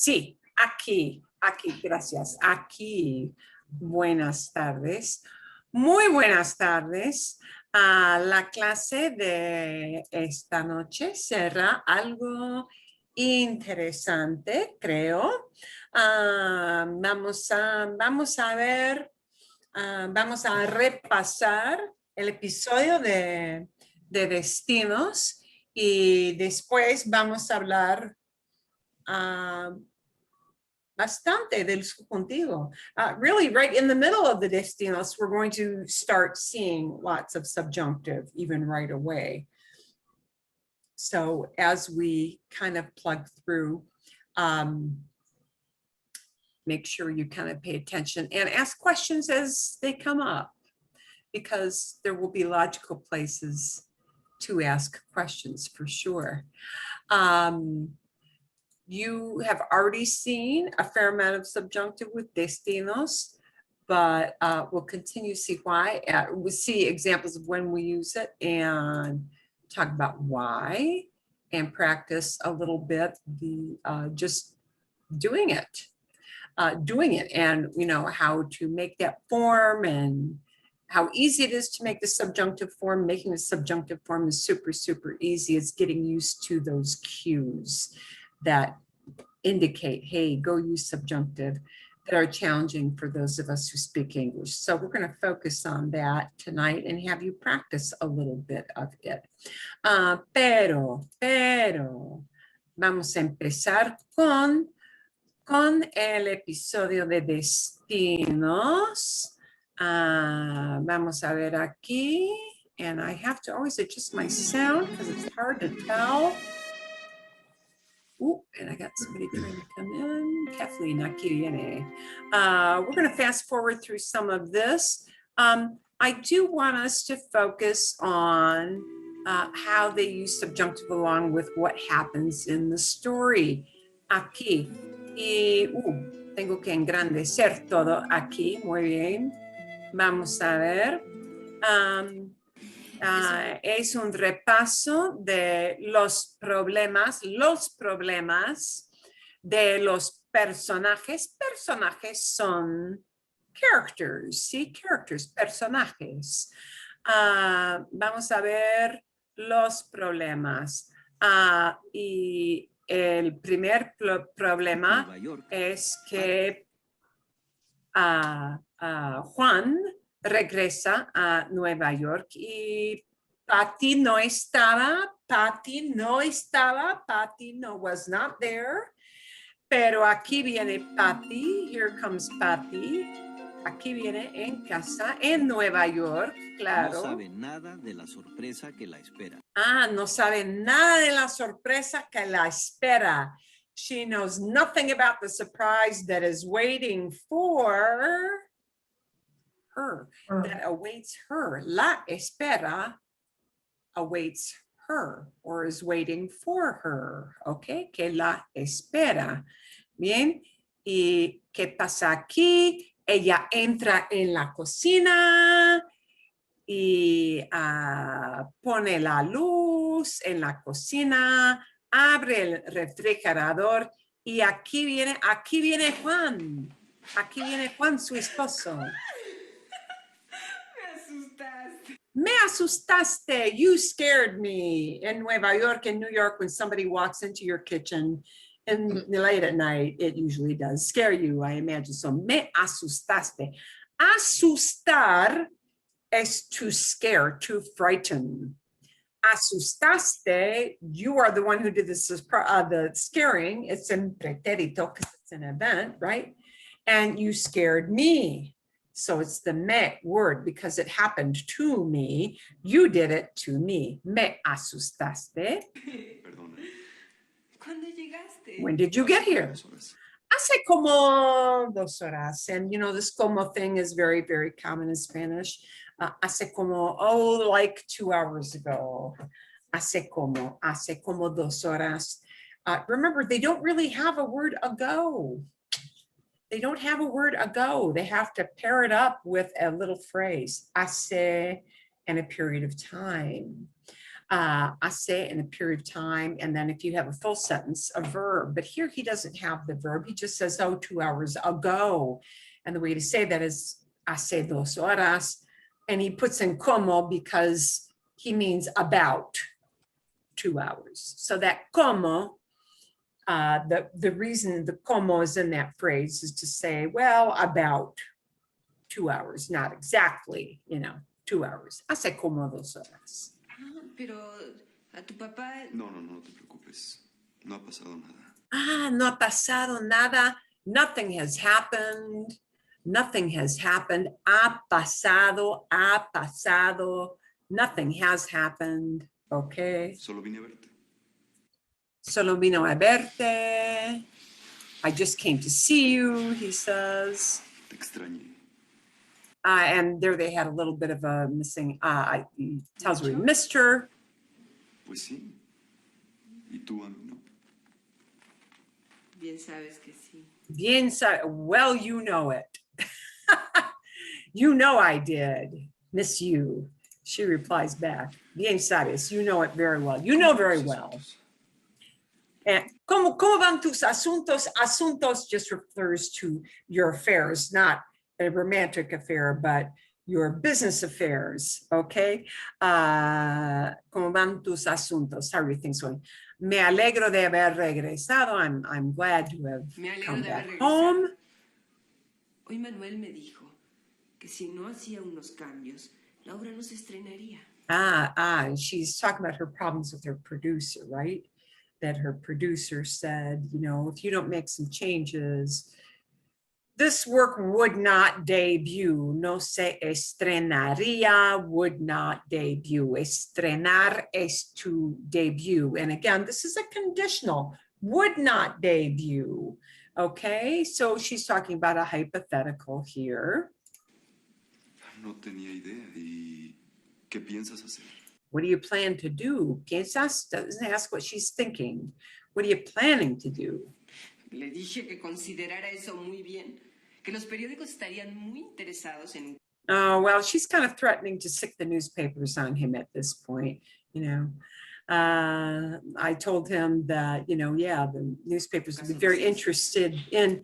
Sí, aquí, gracias. Aquí. Buenas tardes. Muy buenas tardes. La clase de esta noche será algo interesante, creo. Vamos a ver, vamos a repasar el episodio de Destinos y después vamos a hablar bastante del subjuntivo. Really, right in the middle of the Destinos, we're going to start seeing lots of subjunctive even right away. So as we kind of plug through, make sure you kind of pay attention and ask questions as they come up, because there will be logical places to ask questions for sure. You have already seen a fair amount of subjunctive with destinos, but we'll continue to see why. We'll see examples of when we use it and talk about why, and practice a little bit the just doing it, and you know how to make that form and how easy it is to make the subjunctive form. Making the subjunctive form is super easy. It's getting used to those cues that indicate, hey, go use subjunctive, that are challenging for those of us who speak English. So we're going to focus on that tonight and have you practice a little bit of it. Pero, vamos a empezar con el episodio de destinos. Vamos a ver aquí, and I have to always adjust my sound because it's hard to tell. Ooh, and I got somebody trying to come in. Kathleen, aquí viene. We're going to fast forward through some of this. I do want us to focus on how they use subjunctive along with what happens in the story. Aquí. Y tengo que engrandecer todo aquí. Muy bien. Vamos a ver. Es un repaso de los problemas de los personajes. Personajes son characters, ¿sí? Characters, personajes. Vamos a ver los problemas. Y el primer problema es que Juan regresa a Nueva York y Patty no was not there, pero aquí viene Patty, here comes Patty, aquí viene en casa, en Nueva York, claro. No sabe nada de la sorpresa que la espera. No sabe nada de la sorpresa que la espera. She knows nothing about the surprise that is waiting for her, that awaits her. La espera awaits her or is waiting for her. Okay, que la espera. Bien, ¿y qué pasa aquí? Ella entra en la cocina y pone la luz en la cocina, abre el refrigerador y aquí viene Juan. Aquí viene Juan, su esposo. Me asustaste. You scared me. In Nueva York, in New York, when somebody walks into your kitchen and late at night, it usually does scare you, I imagine. So, me asustaste. Asustar is to scare, to frighten. Asustaste, you are the one who did this, the scaring. It's in Preterito because it's an event, right? And you scared me. So it's the me word because it happened to me. You did it to me. Me asustaste. ¿Cuándo llegaste? When did you get here? Hace como 2 horas. And you know, this como thing is very, very common in Spanish. Hace como, like 2 hours ago. Hace como 2 horas. Remember, they don't really have a word ago. They don't have a word ago. They have to pair it up with a little phrase, hace, and a period of time. hace in a period of time, and then if you have a full sentence, a verb. But here he doesn't have the verb. He just says, oh, 2 hours ago. And the way to say that is hace 2 horas. And he puts in como because he means about 2 hours. So that como, the reason the como is in that phrase is to say, well, about 2 hours, not exactly, 2 hours. Hace como 2 horas. Pero a tu papá. No, no te preocupes. No ha pasado nada. No ha pasado nada. Nothing has happened. Nothing has happened. Ha pasado, ha pasado. Nothing has happened. Okay. Solo vine a verte. Solo vino a verte. I just came to see you, he says. Te extrañé. And there they had a little bit of a missing, he tells her he missed her. Pues sí. ¿Y tú a mí no? Bien sabes que sí. Bien, well, you know it. You know I did miss you. She replies back. Bien sabes, you know it very well. You know very well. And ¿cómo van tus asuntos? Asuntos just refers to your affairs, not a romantic affair, but your business affairs, okay? ¿Cómo van tus asuntos? How are your things going? Me alegro de haber regresado. I'm glad to have come back home. Hoy Manuel me dijo que si no hacía unos cambios, la obra no se estrenaría. And she's talking about her problems with her producer, right? That her producer said, if you don't make some changes, this work would not debut. No se estrenaría, would not debut. Estrenar es to debut. And again, this is a conditional, would not debut. Okay, so she's talking about a hypothetical here. No tenía idea. ¿Y qué piensas hacer? What do you plan to do? Piensas doesn't ask what she's thinking. What are you planning to do? Le dije que considerara eso muy bien, que los periódicos estarían muy interesados en. Oh, well, she's kind of threatening to sick the newspapers on him at this point, I told him that, the newspapers would be very interested in,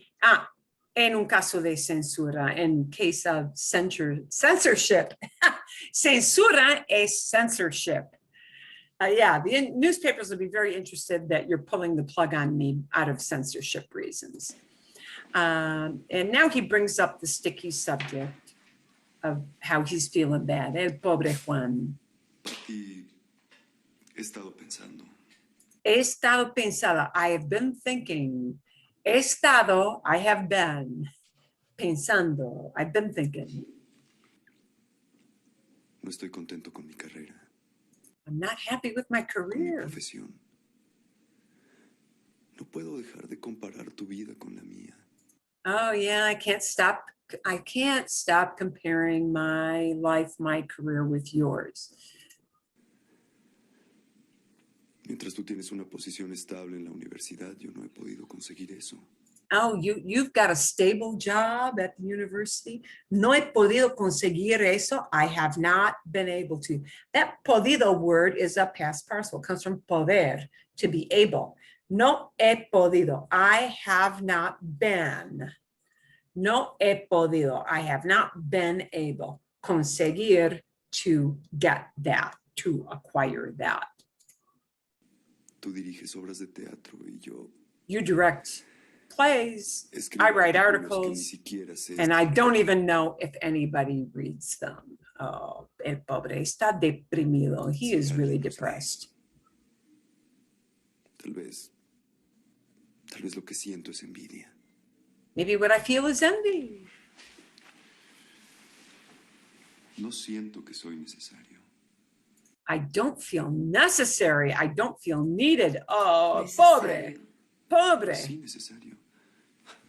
en un caso de censura, in case of censorship. Censura es censorship. The newspapers would be very interested that you're pulling the plug on me out of censorship reasons. And now he brings up the sticky subject of how he's feeling bad. El pobre Juan. Y he estado pensando. He estado pensando. I have been thinking. He estado, I have been. Pensando, I've been thinking. No estoy contento con mi carrera. I'm not happy with my Con mi career. profesión. No puedo dejar de comparar tu vida con la mía. Oh yeah, I can't stop comparing my life, my career with yours. Mientras tú tienes una posición estable en la universidad, yo no he podido conseguir eso. Oh, you've got a stable job at the university. No he podido conseguir eso. I have not been able to. That podido word is a past participle. It comes from poder, to be able. No he podido. I have not been. No he podido. I have not been able. Conseguir, to get that, to acquire that. Tú diriges obras de teatro y yo You direct plays. escribo I write artículos que ni articles, siquiera sé and I escribir. don't even know if anybody reads them. Oh, el pobre está deprimido. He is really depressed. Tal vez lo que siento es envidia. Maybe what I feel is envy. No siento que soy necesario. I don't feel necessary. I don't feel needed. Oh, pobre, pobre. Sí, necesario.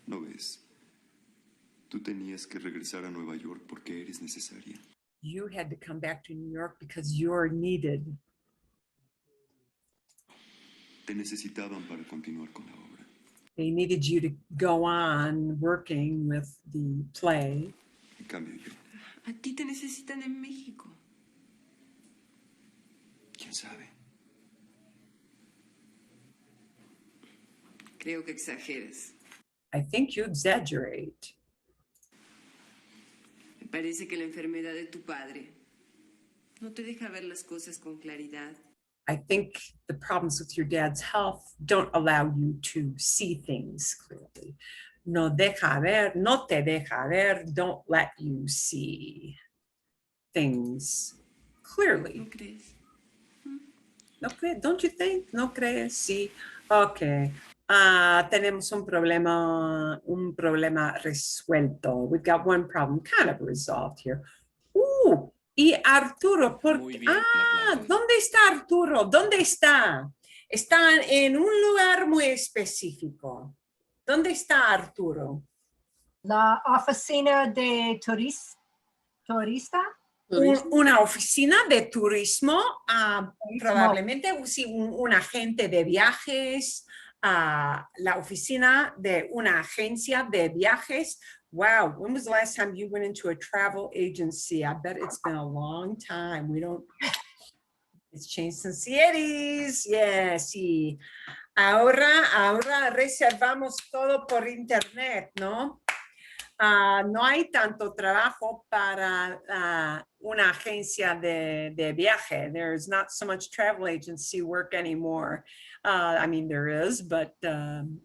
¿No ves? Tú tenías que regresar a Nueva York porque eres necesaria. You had to come back to New York because you're needed. Te necesitaban para continuar con la obra. They needed you to go on working with the play. En cambio yo, A ti te necesitan en México. ¿quién ¿Quién sabe? Creo que exageras. I think you exaggerate. Me parece que la enfermedad de tu padre no te deja ver las cosas con claridad. I think the problems with your dad's health don't allow you to see things clearly. No deja ver, no te deja ver, don't let you see things clearly. ¿No crees? No crees, don't you think? No crees, sí. Ok. Tenemos un problema resuelto. We've got one problem kind of resolved here. Y Arturo, Muy bien, la aplaudo. ¿dónde está Arturo? ¿Dónde está? Está en un lugar muy específico. ¿Dónde está Arturo? La oficina de turista. Una oficina de turismo, probablemente sí, un agente de viajes, la oficina de una agencia de viajes. Wow, when was the last time you went into a travel agency? I bet it's been a long time. It's changed since the 80s. Yes, sí. Ahora reservamos todo por internet, ¿no? No hay tanto trabajo para una agencia de viaje. There's not so much travel agency work anymore. I mean, there is, but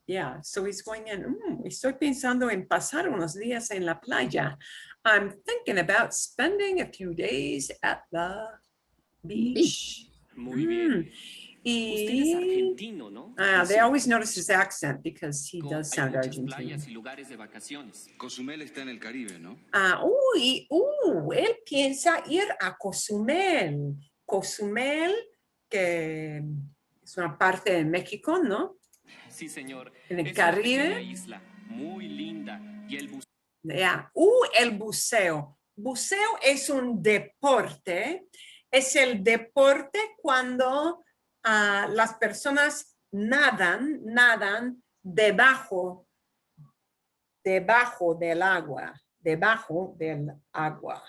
yeah, so he's going in. Estoy pensando en pasar unos días en la playa. I'm thinking about spending a few days at the beach. Muy bien. Usted es argentino, ¿no? They always notice his accent because he México does hay sound muchas Argentine. playas y lugares de vacaciones. Cozumel está en el Caribe, ¿no? Él piensa ir a Cozumel. Cozumel, que es una parte de México, ¿no? Sí, señor. En el Es una pequeña Caribe. isla muy linda y el buceo Yeah. El buceo. Buceo es un deporte. Es el deporte cuando las personas nadan debajo del agua. Debajo del agua.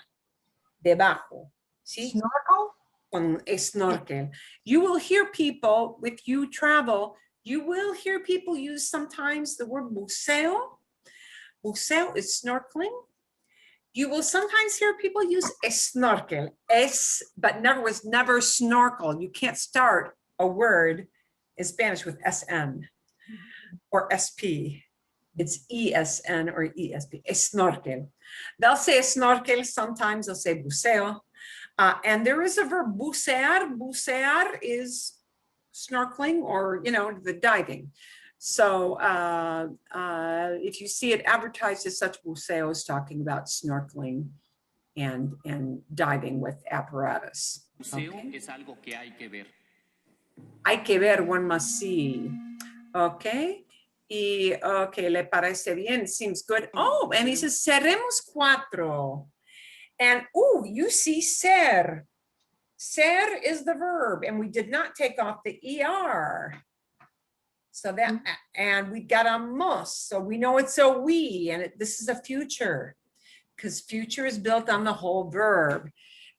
Debajo. ¿Sí? Snorkel. Con snorkel. You will hear people, if you travel, you will hear people use sometimes the word buceo. Buceo is snorkeling. You will sometimes hear people use snorkel, but never snorkel. You can't start a word in Spanish with SN or SP. It's ESN or ESP, snorkel. They'll say snorkel, sometimes they'll say buceo. And there is a verb, bucear. Bucear is snorkeling or, the diving. So if you see it advertised as such, buceo is talking about snorkeling and diving with apparatus. Okay. es algo que hay que ver. Hay que ver, one must see. Okay. Y, okay, le parece bien, seems good. Oh, and he says, seremos cuatro. And, you see ser. Ser is the verb, and we did not take off the ER. So that, and we got a must, so we know it's a we, and this is a future, because future is built on the whole verb.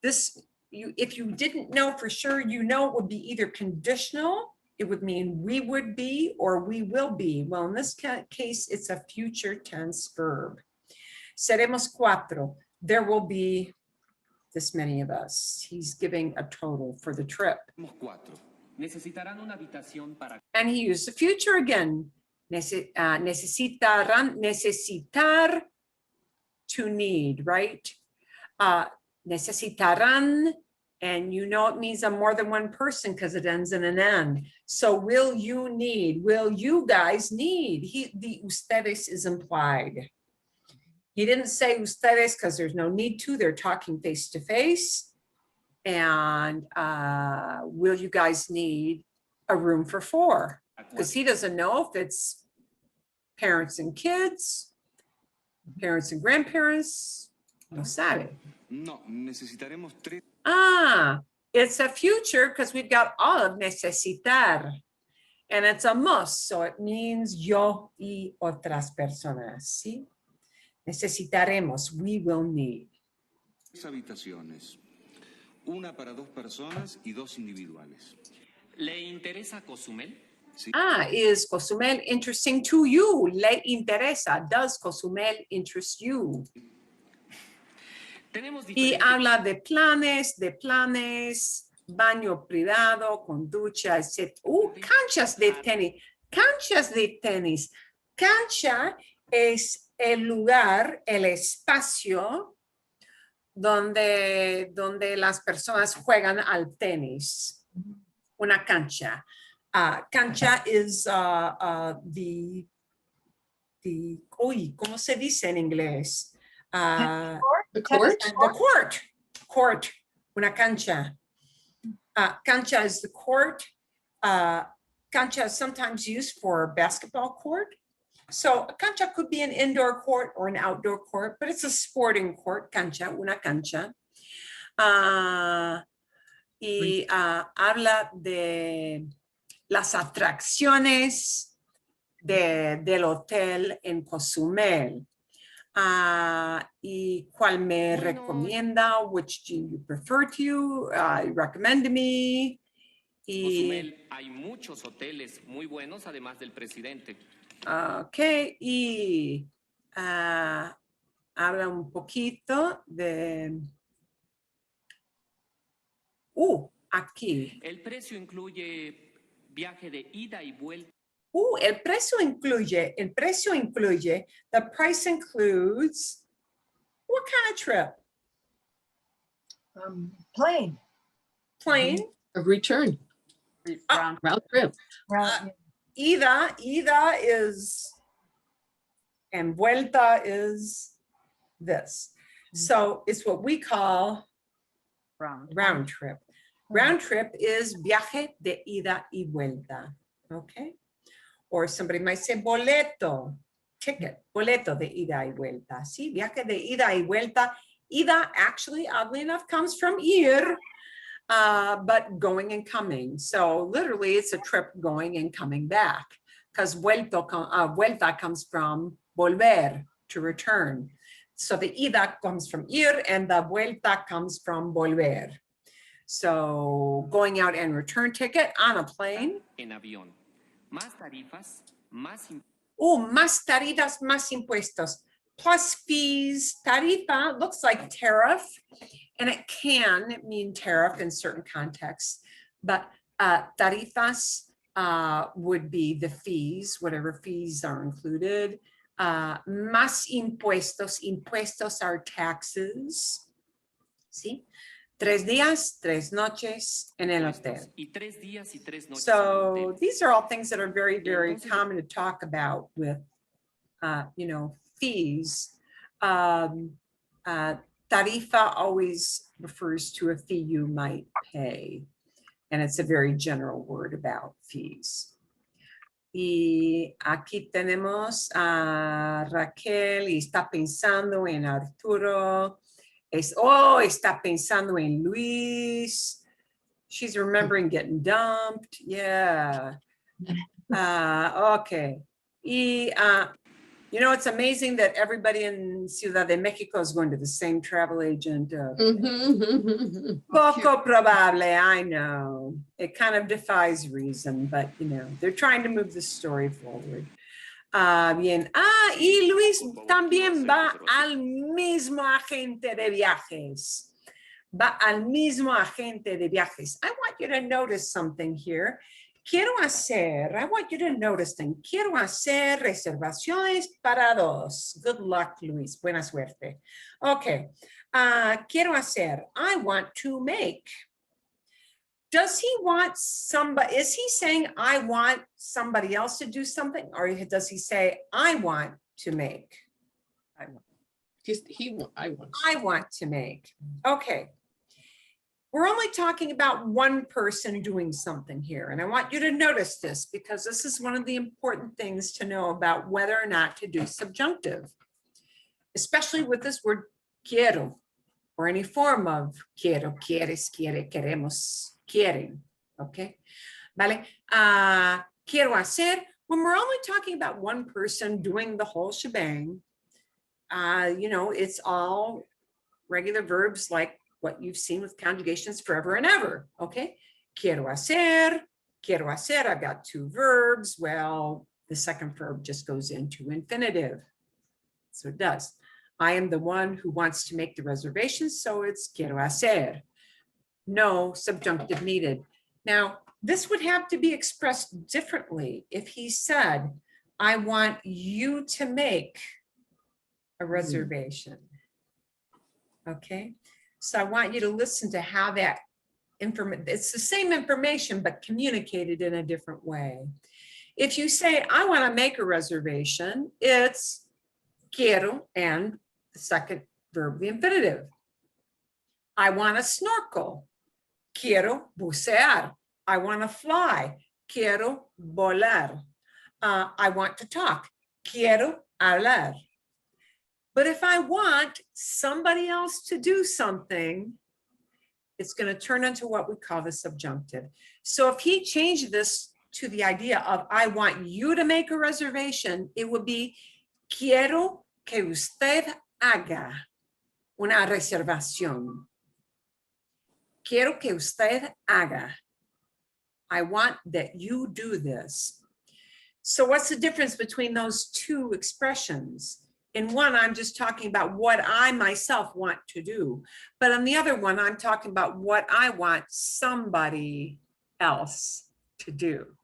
This, if you didn't know for sure, it would be either conditional, it would mean we would be, or we will be. Well, in this case, it's a future tense verb. Seremos cuatro. There will be this many of us. He's giving a total for the trip. Somos cuatro. Necesitarán una habitación para And he used the future again. Necesitarán, necesitar, to need, right? Necesitarán, and it means a more than one person because it ends in an N. So will you need, will you guys need? The ustedes is implied. He didn't say ustedes because there's no need to, they're talking face to face. And will you guys need a room for four? Because he doesn't know if it's parents and kids, parents and grandparents, no sabe. No, necesitaremos tres. It's a future because we've got all of necesitar. And it's a must, so it means yo y otras personas, ¿sí? Necesitaremos, we will need. Habitaciones. Una para 2 personas y 2 individuales. ¿Le interesa Cozumel? Sí. Is Cozumel interesting to you? Le interesa. Does Cozumel interest you? Tenemos Y diferentes... habla de planes, baño privado con ducha, etc. Canchas de tenis, canchas de tenis. Cancha es el lugar, el espacio donde las personas juegan al tenis. Una cancha. Cancha is the, ¿cómo se dice en inglés? The court? The court, una cancha. Cancha is the court. Cancha is sometimes used for basketball court. So a cancha could be an indoor court or an outdoor court, but it's a sporting court, cancha, una cancha. Y habla de las atracciones del hotel en Cozumel. Y cuál me recomienda, which do you prefer to, recommend to me. Cozumel, hay muchos hoteles muy buenos, además del Presidente. Ok, y habla un poquito de... aquí. El precio incluye viaje de ida y vuelta. El precio incluye, the price includes, what kind of trip? Plane. Plane? A return. Round trip. Right. Ida is, and vuelta is this. So it's what we call round trip. Round trip is viaje de ida y vuelta, okay? Or somebody might say boleto, ticket, boleto de ida y vuelta. Sí, viaje de ida y vuelta. Ida actually, oddly enough, comes from ir, but going and coming. So literally it's a trip going and coming back, because vuelta comes from volver, to return. So the ida comes from ir and the vuelta comes from volver. So going out and return ticket on a plane. En avión. Más tarifas, más Más tarifas, más impuestos. Plus fees, tarifa looks like tariff, and it can mean tariff in certain contexts, but tarifas would be the fees, whatever fees are included. Más impuestos, impuestos are taxes. ¿Sí? 3 días, 3 noches en el hotel. y 3 días y 3 noches en el So hotel. these are all things that are very, very Entonces- common to talk about with, fees. Tarifa always refers to a fee you might pay. And it's a very general word about fees. Y aquí tenemos a Raquel y está pensando en Arturo. Está pensando en Luis. She's remembering getting dumped. Yeah. Okay. Y, it's amazing that everybody in Ciudad de Mexico is going to the same travel agent. Poco probable, I know. It kind of defies reason, but, they're trying to move the story forward. Bien. Y Luis también va al mismo agente de viajes. Va al mismo agente de viajes. I want you to notice something here. I want you to notice things. Quiero hacer reservaciones para 2. Good luck, Luis. Buena suerte. Okay. Quiero hacer. I want to make. Does he want somebody, is he saying I want somebody else to do something? Or does he say I want to make? I want. I want to make. Okay. We're only talking about one person doing something here. And I want you to notice this because this is one of the important things to know about whether or not to do subjunctive, especially with this word quiero or any form of quiero, quieres, quiere, queremos, quieren. Okay. Vale. Quiero hacer, when we're only talking about one person doing the whole shebang, it's all regular verbs like what you've seen with conjugations forever and ever, okay? Quiero hacer, I've got two verbs. Well, the second verb just goes into infinitive. So it does. I am the one who wants to make the reservation, so it's quiero hacer. No subjunctive needed. Now, this would have to be expressed differently if he said, I want you to make a reservation. Okay, so I want you to listen to how that information, it's the same information, but communicated in a different way. If you say, I want to make a reservation, it's quiero and the second verb, the infinitive. I want to snorkel. Quiero bucear. I want to fly. Quiero volar. I want to talk. Quiero hablar. But if I want somebody else to do something, it's going to turn into what we call the subjunctive. So if he changed this to the idea of I want you to make a reservation, it would be quiero que usted haga una reservación. Quiero que usted haga. I want that you do this. So what's the difference between those two expressions? In one, I'm just talking about what I myself want to do. But on the other one, I'm talking about what I want somebody else to do.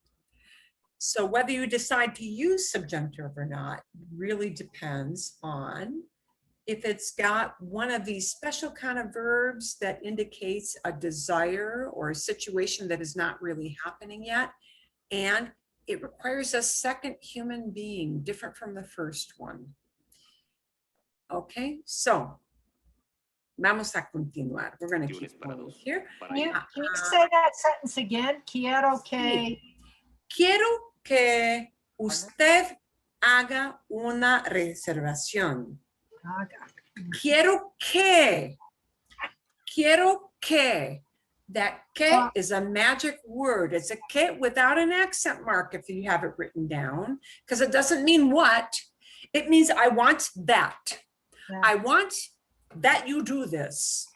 So whether you decide to use subjunctive or not really depends on if it's got one of these special kind of verbs that indicates a desire or a situation that is not really happening yet. And it requires a second human being, different from the first one. Okay, so vamos a continuar. We're going to keep going here. Can you say that sentence again? Quiero que. Quiero que usted haga una reservación. Quiero que. That que is a magic word. It's a que without an accent mark if you have it written down, because it doesn't mean what. It means I want that. Yeah. I want that you do this.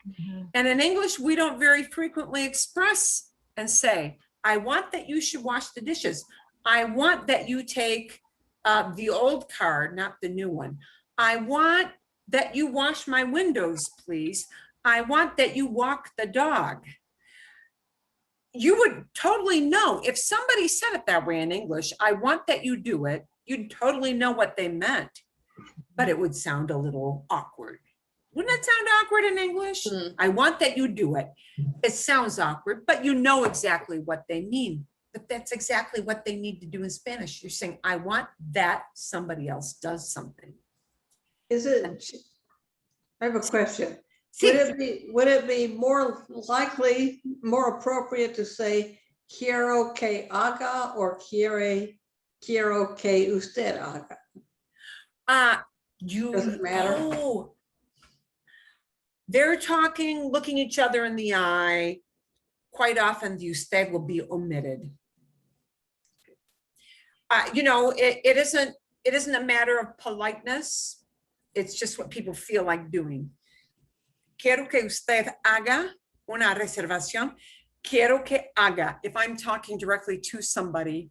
And in English, we don't very frequently express and say, I want that you should wash the dishes. I want that you take the old car, not the new one. I want that you wash my windows, please. I want that you walk the dog. You would totally know if somebody said it that way in English, I want that you do it, you'd totally know what they meant, but it would sound a little awkward. Wouldn't it sound awkward in English? I want that you do it. It sounds awkward, but you know exactly what they mean. But that's exactly what they need to do in Spanish. You're saying, I want that somebody else does something. Is it, I have a question. Sí. Would it be more likely, more appropriate to say quiero que haga or quiero que usted haga? Doesn't matter. Oh, they're talking, looking each other in the eye. Quite often the usted will be omitted. You know, it isn't a matter of politeness. It's just what people feel like doing. Quiero que usted haga una reservación. Quiero que haga. If I'm talking directly to somebody,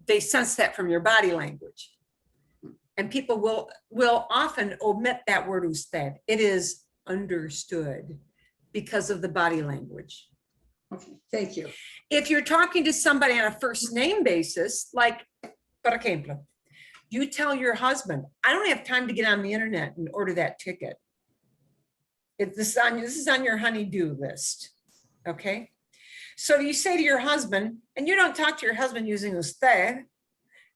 they sense that from your body language. And people will often omit that word usted. It is understood because of the body language. Okay, thank you. If you're talking to somebody on a first name basis, like, por ejemplo, you tell your husband, I don't have time to get on the internet and order that ticket. This is on your honey-do list, okay? So you say to your husband, and you don't talk to your husband using usted,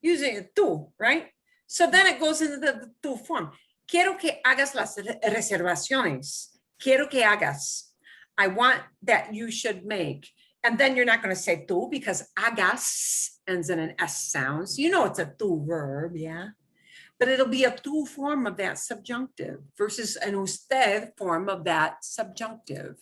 using tú, right? So then it goes into the tú form. Quiero que hagas las reservaciones. Quiero que hagas. I want that you should make. And then you're not going to say tú because hagas ends in an S sound. So you know it's a tú verb, yeah? But it'll be a tú form of that subjunctive versus an usted form of that subjunctive.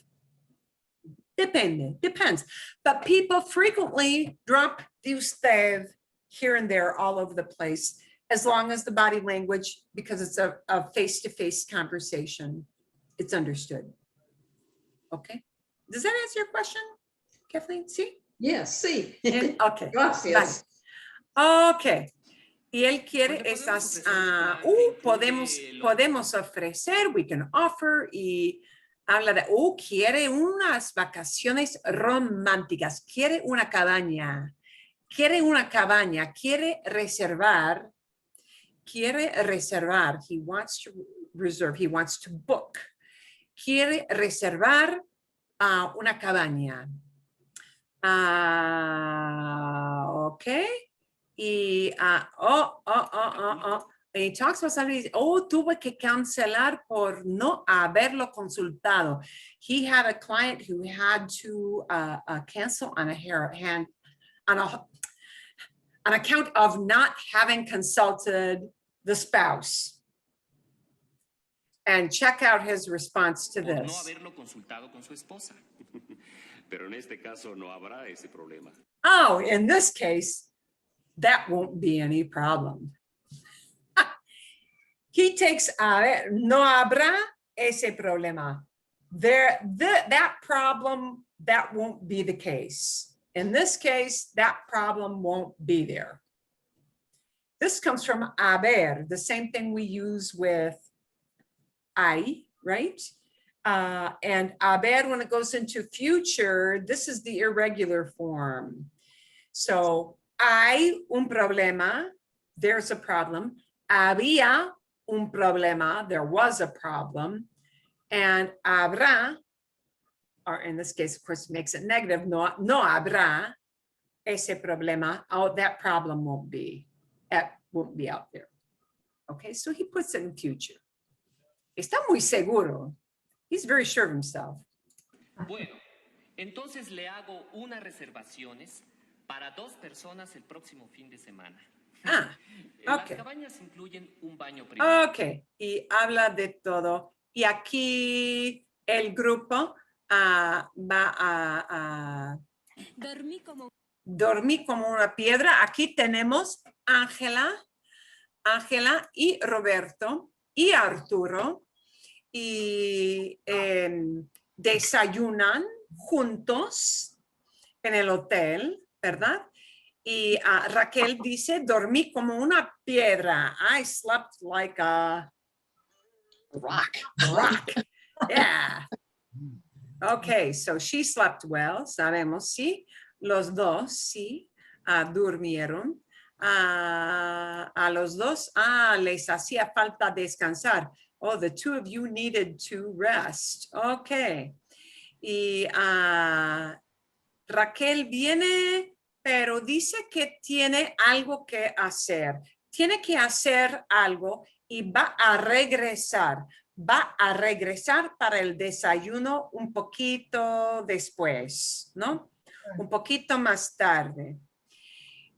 Depende, depends. But people frequently drop the usted here and there all over the place, as long as the body language, because it's a face-to-face conversation, it's understood. Okay. Does that answer your question, Kathleen? Sí. Yes, sí. Okay. Gracias. Vale. Okay. Y él quiere Pues le esas, podemos ofrecer un plan que podemos, incluye lo- podemos ofrecer, we can offer, y habla de, quiere unas vacaciones románticas, quiere una cabaña, quiere reservar, he wants to reserve, he wants to book, quiere reservar una cabaña. Okay. Y, and he talks about somebody, tuve que cancelar por no haberlo consultado. He had a client who had to cancel on account of not having consulted the spouse. And check out his response to por no this. haberlo consultado con su esposa. Pero en este caso no habrá ese problema. Oh, in this case, that won't be any problem. He takes, no habrá ese problema. That problem, that won't be the case. In this case, that problem won't be there. This comes from haber, the same thing we use with I, right? And haber, when it goes into future, this is the irregular form. So, hay un problema, there's a problem. Había un problema, there was a problem. And habrá, or in this case, of course, makes it negative, no habrá ese problema. Oh, that problem won't be out there. Okay, so he puts it in future. Está muy seguro. He's very sure of himself. Bueno, entonces le hago unas reservaciones para 2 personas el próximo fin de semana. Las okay. cabañas incluyen un baño privado. Ok, y habla de todo. Y aquí el grupo va a dormir como una piedra. Aquí tenemos Ángela y Roberto y Arturo. Y desayunan juntos en el hotel, ¿verdad? Y Raquel dice, dormí como una piedra. I slept like a rock. Yeah. Okay, so she slept well. Sabemos, sí. Los dos, sí, durmieron. A los dos, les hacía falta descansar. Oh, the two of you needed to rest. Okay. Y Raquel viene, pero dice que tiene algo que hacer. Tiene que hacer algo y va a regresar. Va a regresar para el desayuno un poquito después, ¿no? Un poquito más tarde.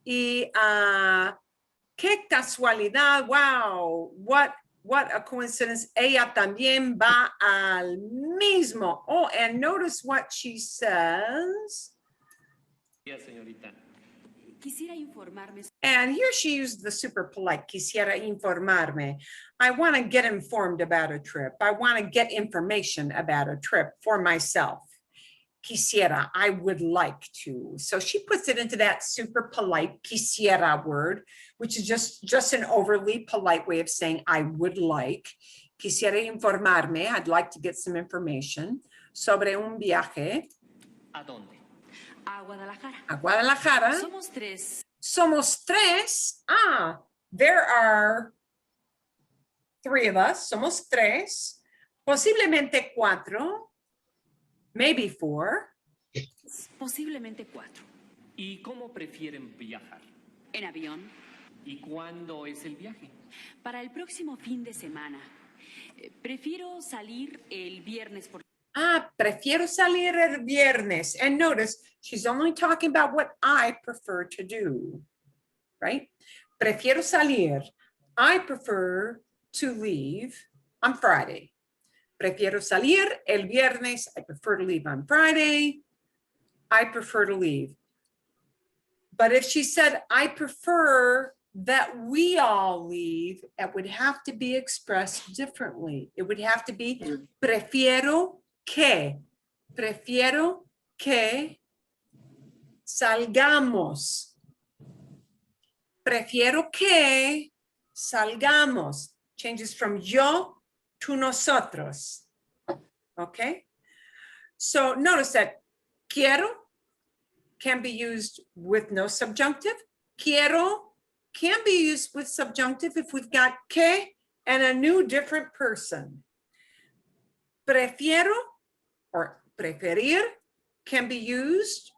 Y qué casualidad, wow, what a coincidence. Ella también va al mismo. Oh, and notice what she says. Yes, señorita. Quisiera informarme. And here she used the super polite, quisiera informarme. I want to get informed about a trip. I want to get information about a trip for myself. Quisiera, I would like to. So she puts it into that super polite quisiera word, which is just an overly polite way of saying I would like. Quisiera informarme, I'd like to get some information sobre un viaje. ¿A dónde? A Guadalajara. A Guadalajara. Somos 3. Somos 3. There are 3 of us. Somos 3. Posiblemente 4. Maybe 4. Posiblemente 4. ¿Y cómo prefieren viajar? En avión. ¿Y cuándo es el viaje? Para el próximo fin de semana. Prefiero salir el viernes por... Prefiero salir el viernes. And notice, she's only talking about what I prefer to do, right? Prefiero salir. I prefer to leave on Friday. Prefiero salir el viernes. I prefer to leave on Friday. I prefer to leave. But if she said, I prefer that we all leave, it would have to be expressed differently. It would have to be prefiero que prefiero que salgamos. Prefiero que salgamos. Changes from yo to nosotros. Okay? So notice that quiero can be used with no subjunctive. Quiero can be used with subjunctive if we've got que and a new different person. Prefiero or preferir can be used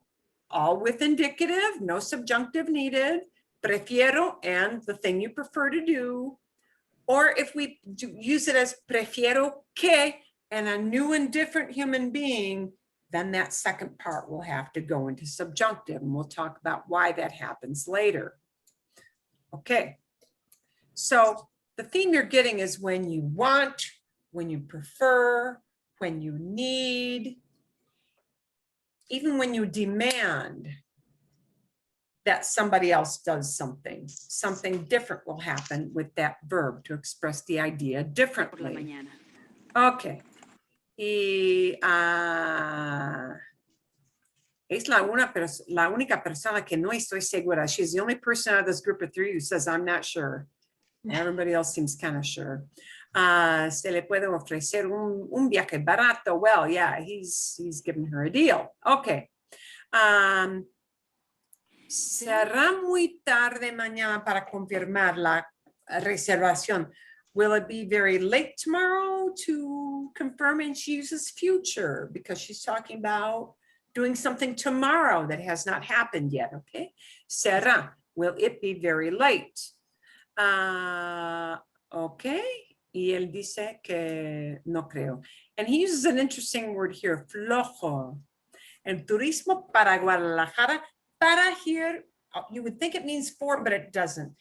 all with indicative, no subjunctive needed. Prefiero and the thing you prefer to do. Or if we use it as prefiero que and a new and different human being, then that second part will have to go into subjunctive, and we'll talk about why that happens later. Okay, so the theme you're getting is when you want, when you prefer, when you need, even when you demand that somebody else does something, something different will happen with that verb to express the idea differently. Okay. Y es la única persona que no estoy segura. She's the only person out of this group of three who says, I'm not sure. Everybody else seems kind of sure. Se le puede ofrecer un viaje barato. Well, yeah, he's giving her a deal. Okay. Será muy tarde mañana para confirmar la reservación. Will it be very late tomorrow to confirm? And she uses future because she's talking about doing something tomorrow that has not happened yet, okay? Será, will it be very late? Okay, y él dice que no creo. And he uses an interesting word here, flojo. En turismo para Guadalajara, para here, you would think it means for, but it doesn't.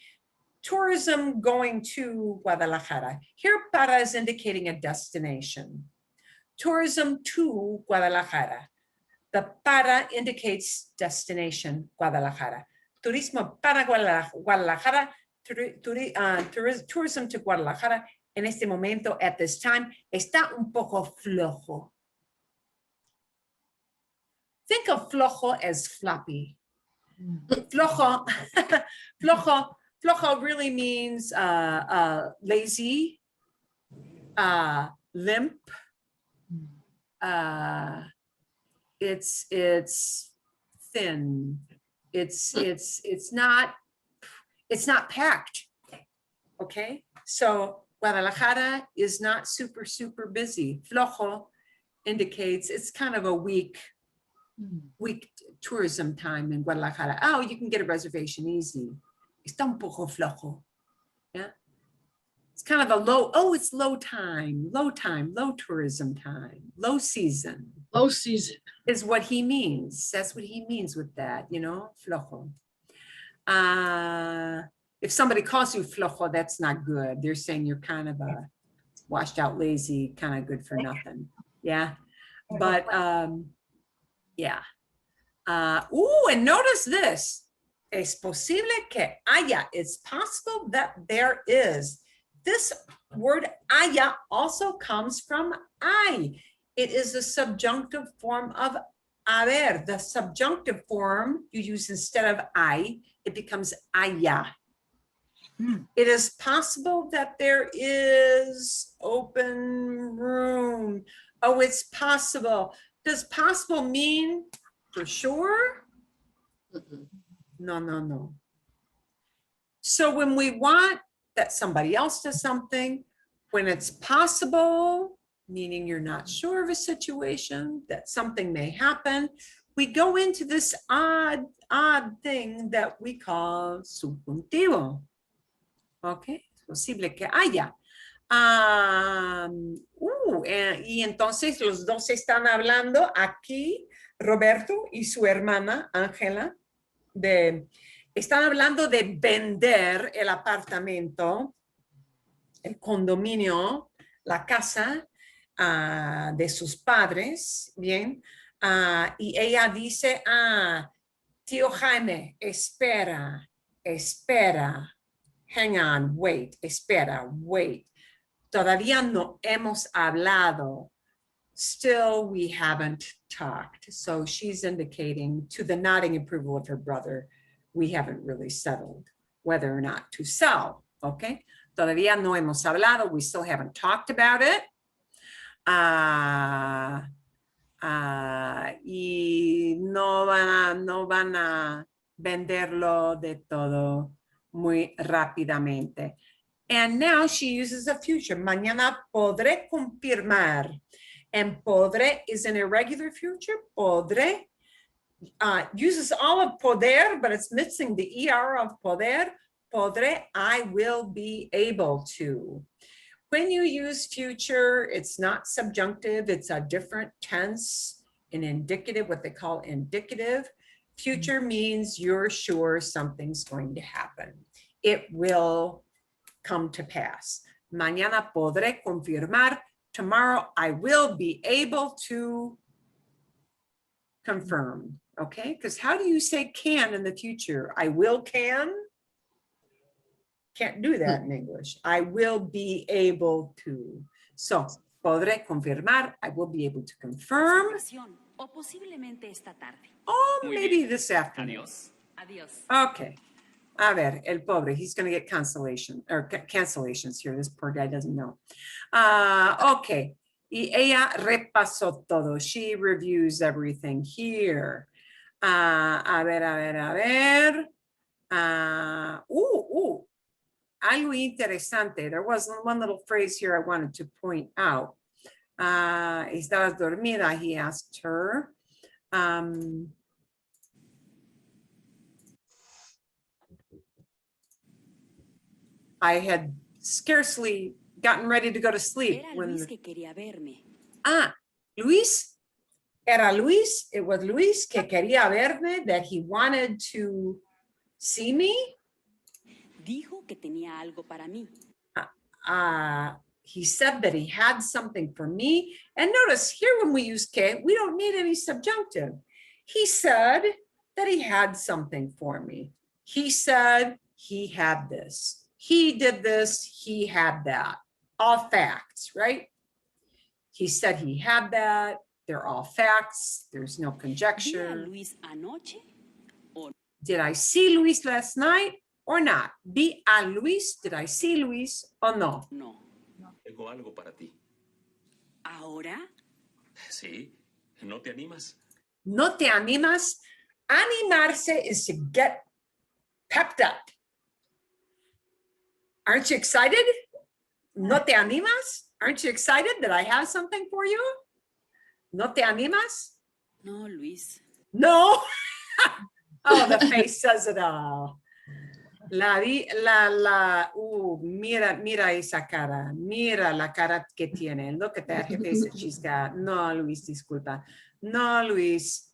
Tourism going to Guadalajara. Here, para is indicating a destination. Tourism to Guadalajara. The para indicates destination, Guadalajara. Turismo para Guadalajara, tourism to Guadalajara, en este momento, at this time, está un poco flojo. Think of flojo as floppy. Flojo, flojo really means lazy, limp. It's thin. It's not packed. Okay, so Guadalajara is not super busy. Flojo indicates it's kind of a weak tourism time in Guadalajara. Oh, you can get a reservation easy. Está un poco flojo. Yeah. It's kind of a low, oh, it's low tourism time, low season. Low season. Is what he means. That's what he means with that, you know, flojo. If somebody calls you flojo, that's not good. They're saying you're kind of a washed out, lazy, kind of good for nothing. Yeah. But yeah. And notice this. Es posible que haya. It's possible that there is. This word haya also comes from I. It is the subjunctive form of haber. The subjunctive form you use instead of I, it becomes haya. It is possible that there is open room. Oh, it's possible. Does possible mean for sure? No. So when we want that somebody else does something, when it's possible, meaning you're not sure of a situation, that something may happen, we go into this odd thing that we call subjuntivo. Okay, es posible que haya. Y entonces los dos están hablando aquí, Roberto y su hermana Ángela, están hablando de vender el apartamento, el condominio, la casa de sus padres, bien, y ella dice, tío Jaime, espera, hang on, wait, espera, wait, todavía no hemos hablado still we haven't talked. So she's indicating to the nodding approval of her brother, we haven't really settled whether or not to sell, okay? Todavía no hemos hablado, we still haven't talked about it. Y no van a venderlo de todo muy rápidamente. And now she uses a future. Mañana podré confirmar. And podré is an irregular future. Podré uses all of poder, but it's missing the ER of poder. Podré, I will be able to. When you use future, it's not subjunctive. It's a different tense, an indicative, what they call indicative. Future means you're sure something's going to happen. It will come to pass. Mañana podré confirmar. Tomorrow I will be able to confirm. Okay, because how do you say can in the future? I will can? Can't do that in English. I will be able to. So, podré confirmar. I will be able to confirm. O posiblemente esta tarde. Oh, Muy maybe bien. this afternoon. Adiós. Adiós. Okay. A ver, el pobre, he's going to get cancellation or cancellations here. This poor guy doesn't know. Okay. Y ella repasó todo. She reviews everything here. A ver. Algo interesante. There was one little phrase here I wanted to point out. Estabas dormida, he asked her. I had scarcely gotten ready to go to sleep. Era When Luis que quería verme. Luis? Era Luis? It was Luis que quería verme, that he wanted to see me? Dijo que tenía algo para mí. He said that he had something for me. And notice here when we use que, we don't need any subjunctive. He said that he had something for me. He said he had this. He did this, he had that. All facts, right? He said he had that. They're all facts. There's no ¿Vi a conjecture. Luis anoche? Did I see Luis last night or not? Vi a Luis, did I see Luis or no? No. Tengo algo para ti. ¿Ahora? Sí, ¿no te animas? No te animas. Animarse is to get pepped up. Aren't you excited? No te animas? Aren't you excited that I have something for you? No te animas? No, Luis. No. Oh, the face says it all. Mira esa cara. Mira la cara que tiene. Look at that face that she's got. No, Luis, disculpa. No, Luis.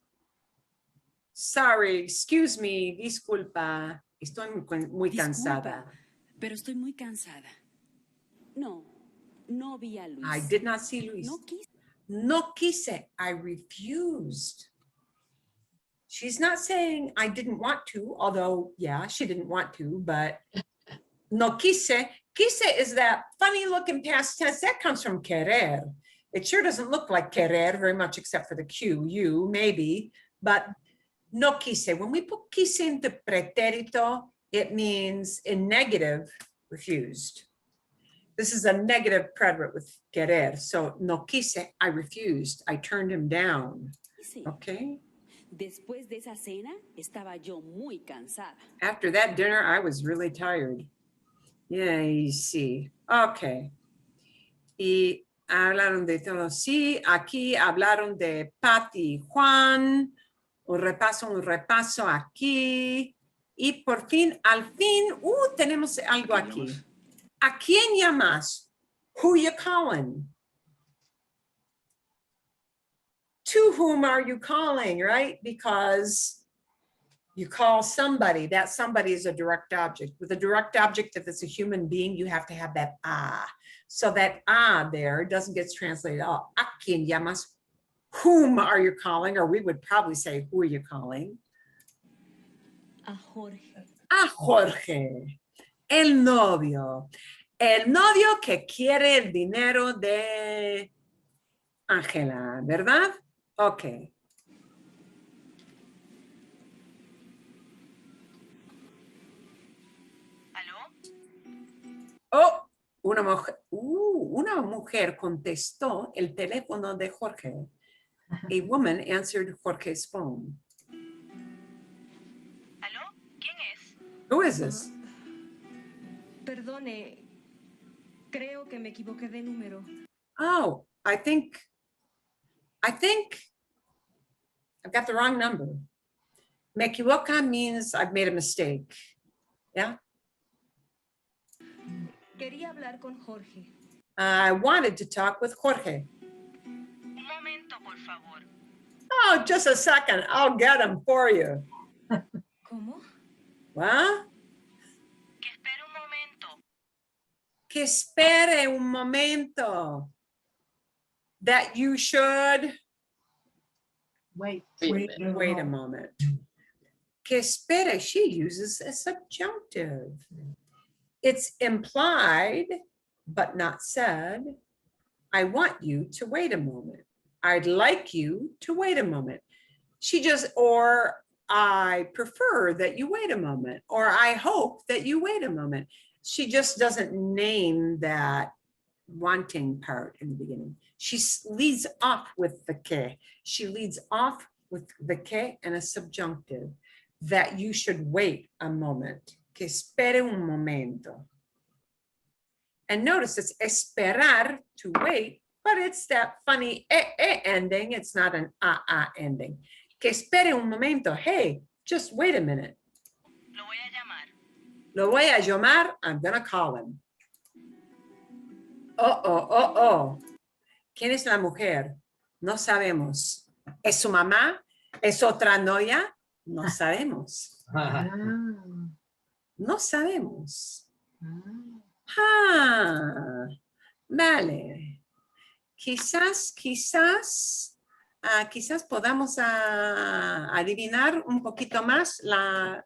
Sorry, excuse me, disculpa. Estoy muy cansada. Disculpa, pero estoy muy cansada. No vi a Luis. I did not see Luis. No quise. No quise. I refused. She's not saying I didn't want to, although, yeah, she didn't want to, but no quise. Quise is that funny looking past tense. That comes from querer. It sure doesn't look like querer very much except for the Q, you, maybe, but no quise. When we put quise into preterito, it means in negative, refused. This is a negative preterite with querer. So no quise, I refused. I turned him down. Okay. Después de esa cena, estaba yo muy cansada. After that dinner, I was really tired. Yeah, you see. Okay. Y hablaron de todo. Sí, aquí hablaron de Pati y Juan. Un repaso aquí. Y por fin, al fin, tenemos algo aquí. ¿A quién llamas? Who you calling? To whom are you calling, right? Because you call somebody, that somebody is a direct object. With a direct object, if it's a human being, you have to have that So that there doesn't get translated. Oh, ¿a quién llamas? Whom are you calling? Or we would probably say, who are you calling? A Jorge. A Jorge, el novio. El novio que quiere el dinero de Ángela, ¿verdad? Ok. Oh, una mujer contestó el teléfono de Jorge. A woman answered Jorge's phone. ¿Aló? ¿Quién es? Who is this? Perdone, creo que me equivoqué de número. Oh, I think I've got the wrong number. Me equivoca means I've made a mistake. Yeah. Quería hablar con Jorge. I wanted to talk with Jorge. Un momento, por favor. Oh, just a second. I'll get him for you. ¿Cómo? What? Que espere un momento. Que espere un momento. That you should Wait. wait a moment. Que espere, she uses a subjunctive. It's implied, but not said. I want you to wait a moment. I'd like you to wait a moment. Or I prefer that you wait a moment, or I hope that you wait a moment. She just doesn't name that wanting part in the beginning. She leads off with the que. She leads off with the que and a subjunctive, that you should wait a moment. Que espere un momento. And notice it's esperar, to wait, but it's that funny ending. It's not an ending. Que espere un momento. Hey, just wait a minute. Lo voy a llamar. Lo voy a llamar. I'm gonna call him. Oh. ¿Quién es la mujer? No sabemos. ¿Es su mamá? ¿Es otra novia? No sabemos. No sabemos. Vale. Quizás podamos adivinar un poquito más la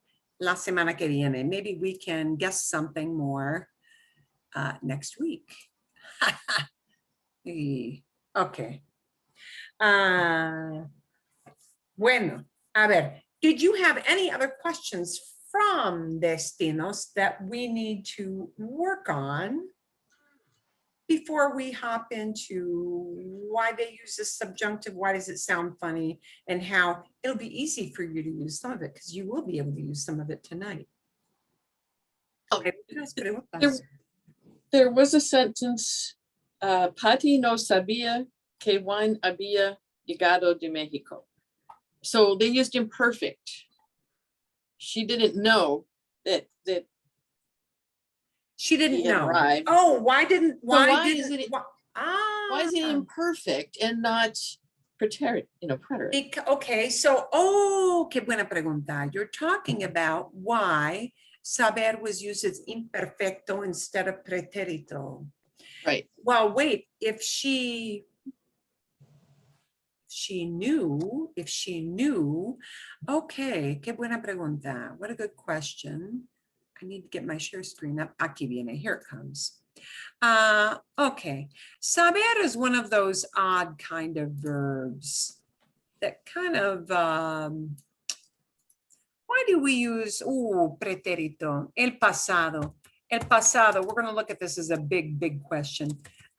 semana que viene. Maybe we can guess something more next week. Okay. Bueno, a ver, did you have any other questions from Destinos that we need to work on before we hop into why they use this subjunctive, why does it sound funny, and how it'll be easy for you to use some of it, because you will be able to use some of it tonight. Okay. There was a sentence, Patty no sabía que Juan había llegado de Mexico. So they used imperfect. She didn't know that she didn't he had know. arrived. Oh, why is it imperfect and not preterite, preterite? Okay, so, qué buena pregunta. You're talking about why saber was used as imperfecto instead of preterito. Right. Well, wait, if she knew, okay, qué buena pregunta. What a good question. I need to get my share screen up. Aquí viene, here it comes. Okay, saber is one of those odd kind of verbs that kind of, why do we use, preterito, el pasado. El pasado, we're gonna look at this as a big question.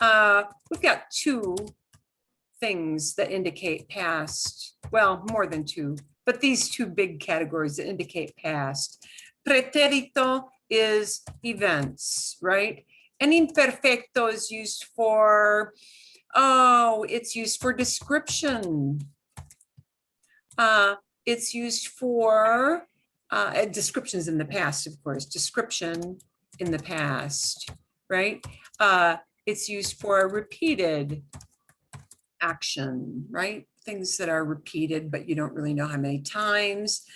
We've got two things that indicate past, well, more than two, but these two big categories that indicate past. Preterito is events, right? And imperfecto is used for, it's used for description. It's used for descriptions in the past, of course, description in the past, right? It's used for repeated action, right? Things that are repeated, but you don't really know how many times.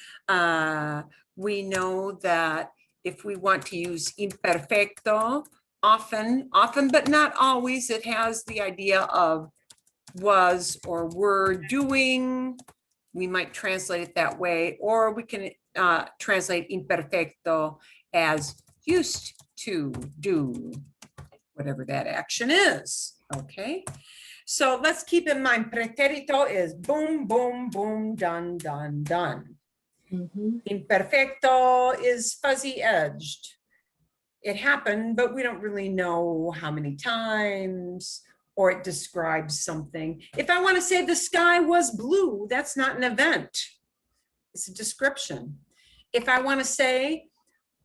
We know that if we want to use imperfecto, often, but not always, it has the idea of was or were doing. We might translate it that way, or we can translate imperfecto as used to do, whatever that action is, okay? So let's keep in mind, preterito is boom, boom, boom, done, done, done. Imperfecto is fuzzy edged. It happened, but we don't really know how many times, or it describes something. If I want to say the sky was blue, that's not an event. It's a description. If I want to say,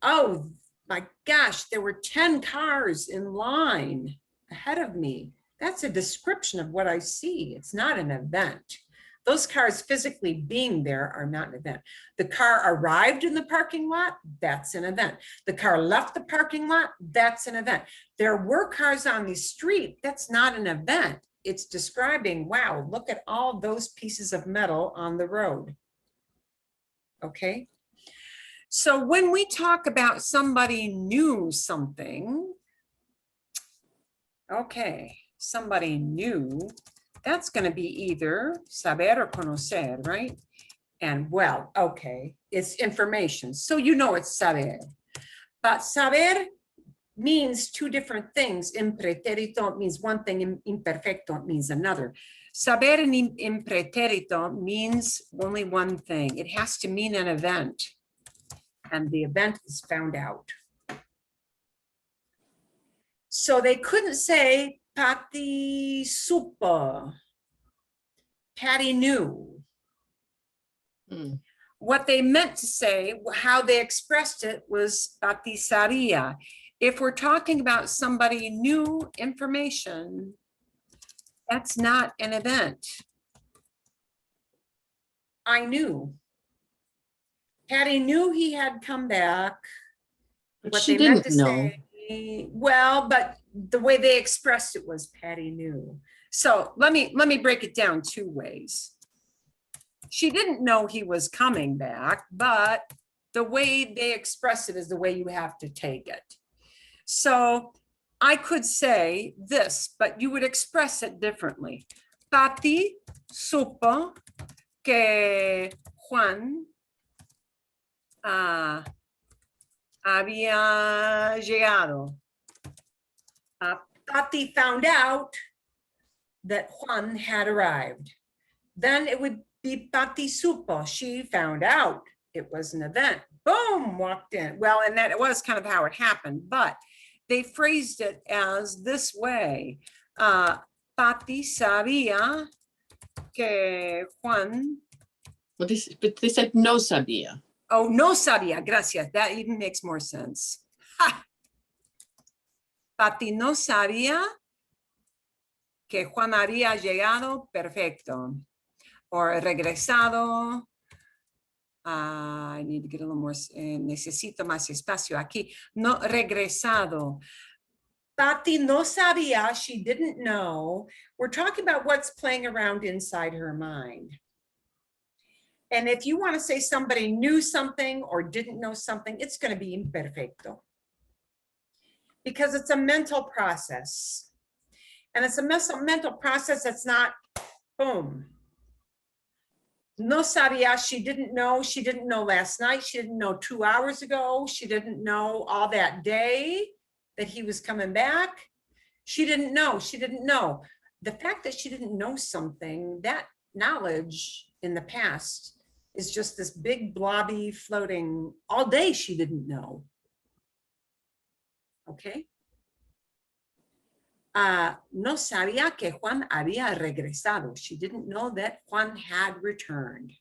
oh my gosh, there were 10 cars in line ahead of me, that's a description of what I see. It's not an event. Those cars physically being there are not an event. The car arrived in the parking lot, that's an event. The car left the parking lot, that's an event. There were cars on the street, that's not an event. It's describing, wow, look at all those pieces of metal on the road. Okay. So when we talk about somebody knew something, okay, somebody knew, that's going to be either saber or conocer, right? And well, okay, it's information. So you know it's saber. But saber means two different things. In preterito means one thing, in imperfecto means another. Saber in preterito means only one thing. It has to mean an event. And the event is found out. So they couldn't say Patty supo. Patty knew. What they meant to say, how they expressed it, was Patty sabía. If we're talking about somebody new information, that's not an event. I knew. Patty knew he had come back. But What she they meant didn't to know. say, well, but the way they expressed it was Patty knew. So let me break it down two ways. She didn't know he was coming back, but the way they express it is the way you have to take it. So I could say this, but you would express it differently. Patty supo que Juan había llegado. Patty found out that Juan had arrived. Then it would be Patty supo. She found out it was an event. Boom, walked in. Well, and that it was kind of how it happened, but they phrased it as this way. Patty sabía que Juan. Well, but they said no sabía. Oh, no sabía, gracias. That even makes more sense. Ha! Patty no sabía que Juan había llegado, perfecto. Or regresado. I need to get a little more, necesito más espacio aquí. No, regresado. Patty no sabía, she didn't know. We're talking about what's playing around inside her mind. And if you want to say somebody knew something or didn't know something, it's going to be imperfecto. Because it's a mental process. And it's a mental process that's not, boom. No sabía, she didn't know last night, she didn't know 2 hours ago, she didn't know all that day that he was coming back. She didn't know. The fact that she didn't know something, that knowledge in the past is just this big blobby floating all day. She didn't know. Okay. No sabía que Juan había regresado. She didn't know that Juan had returned.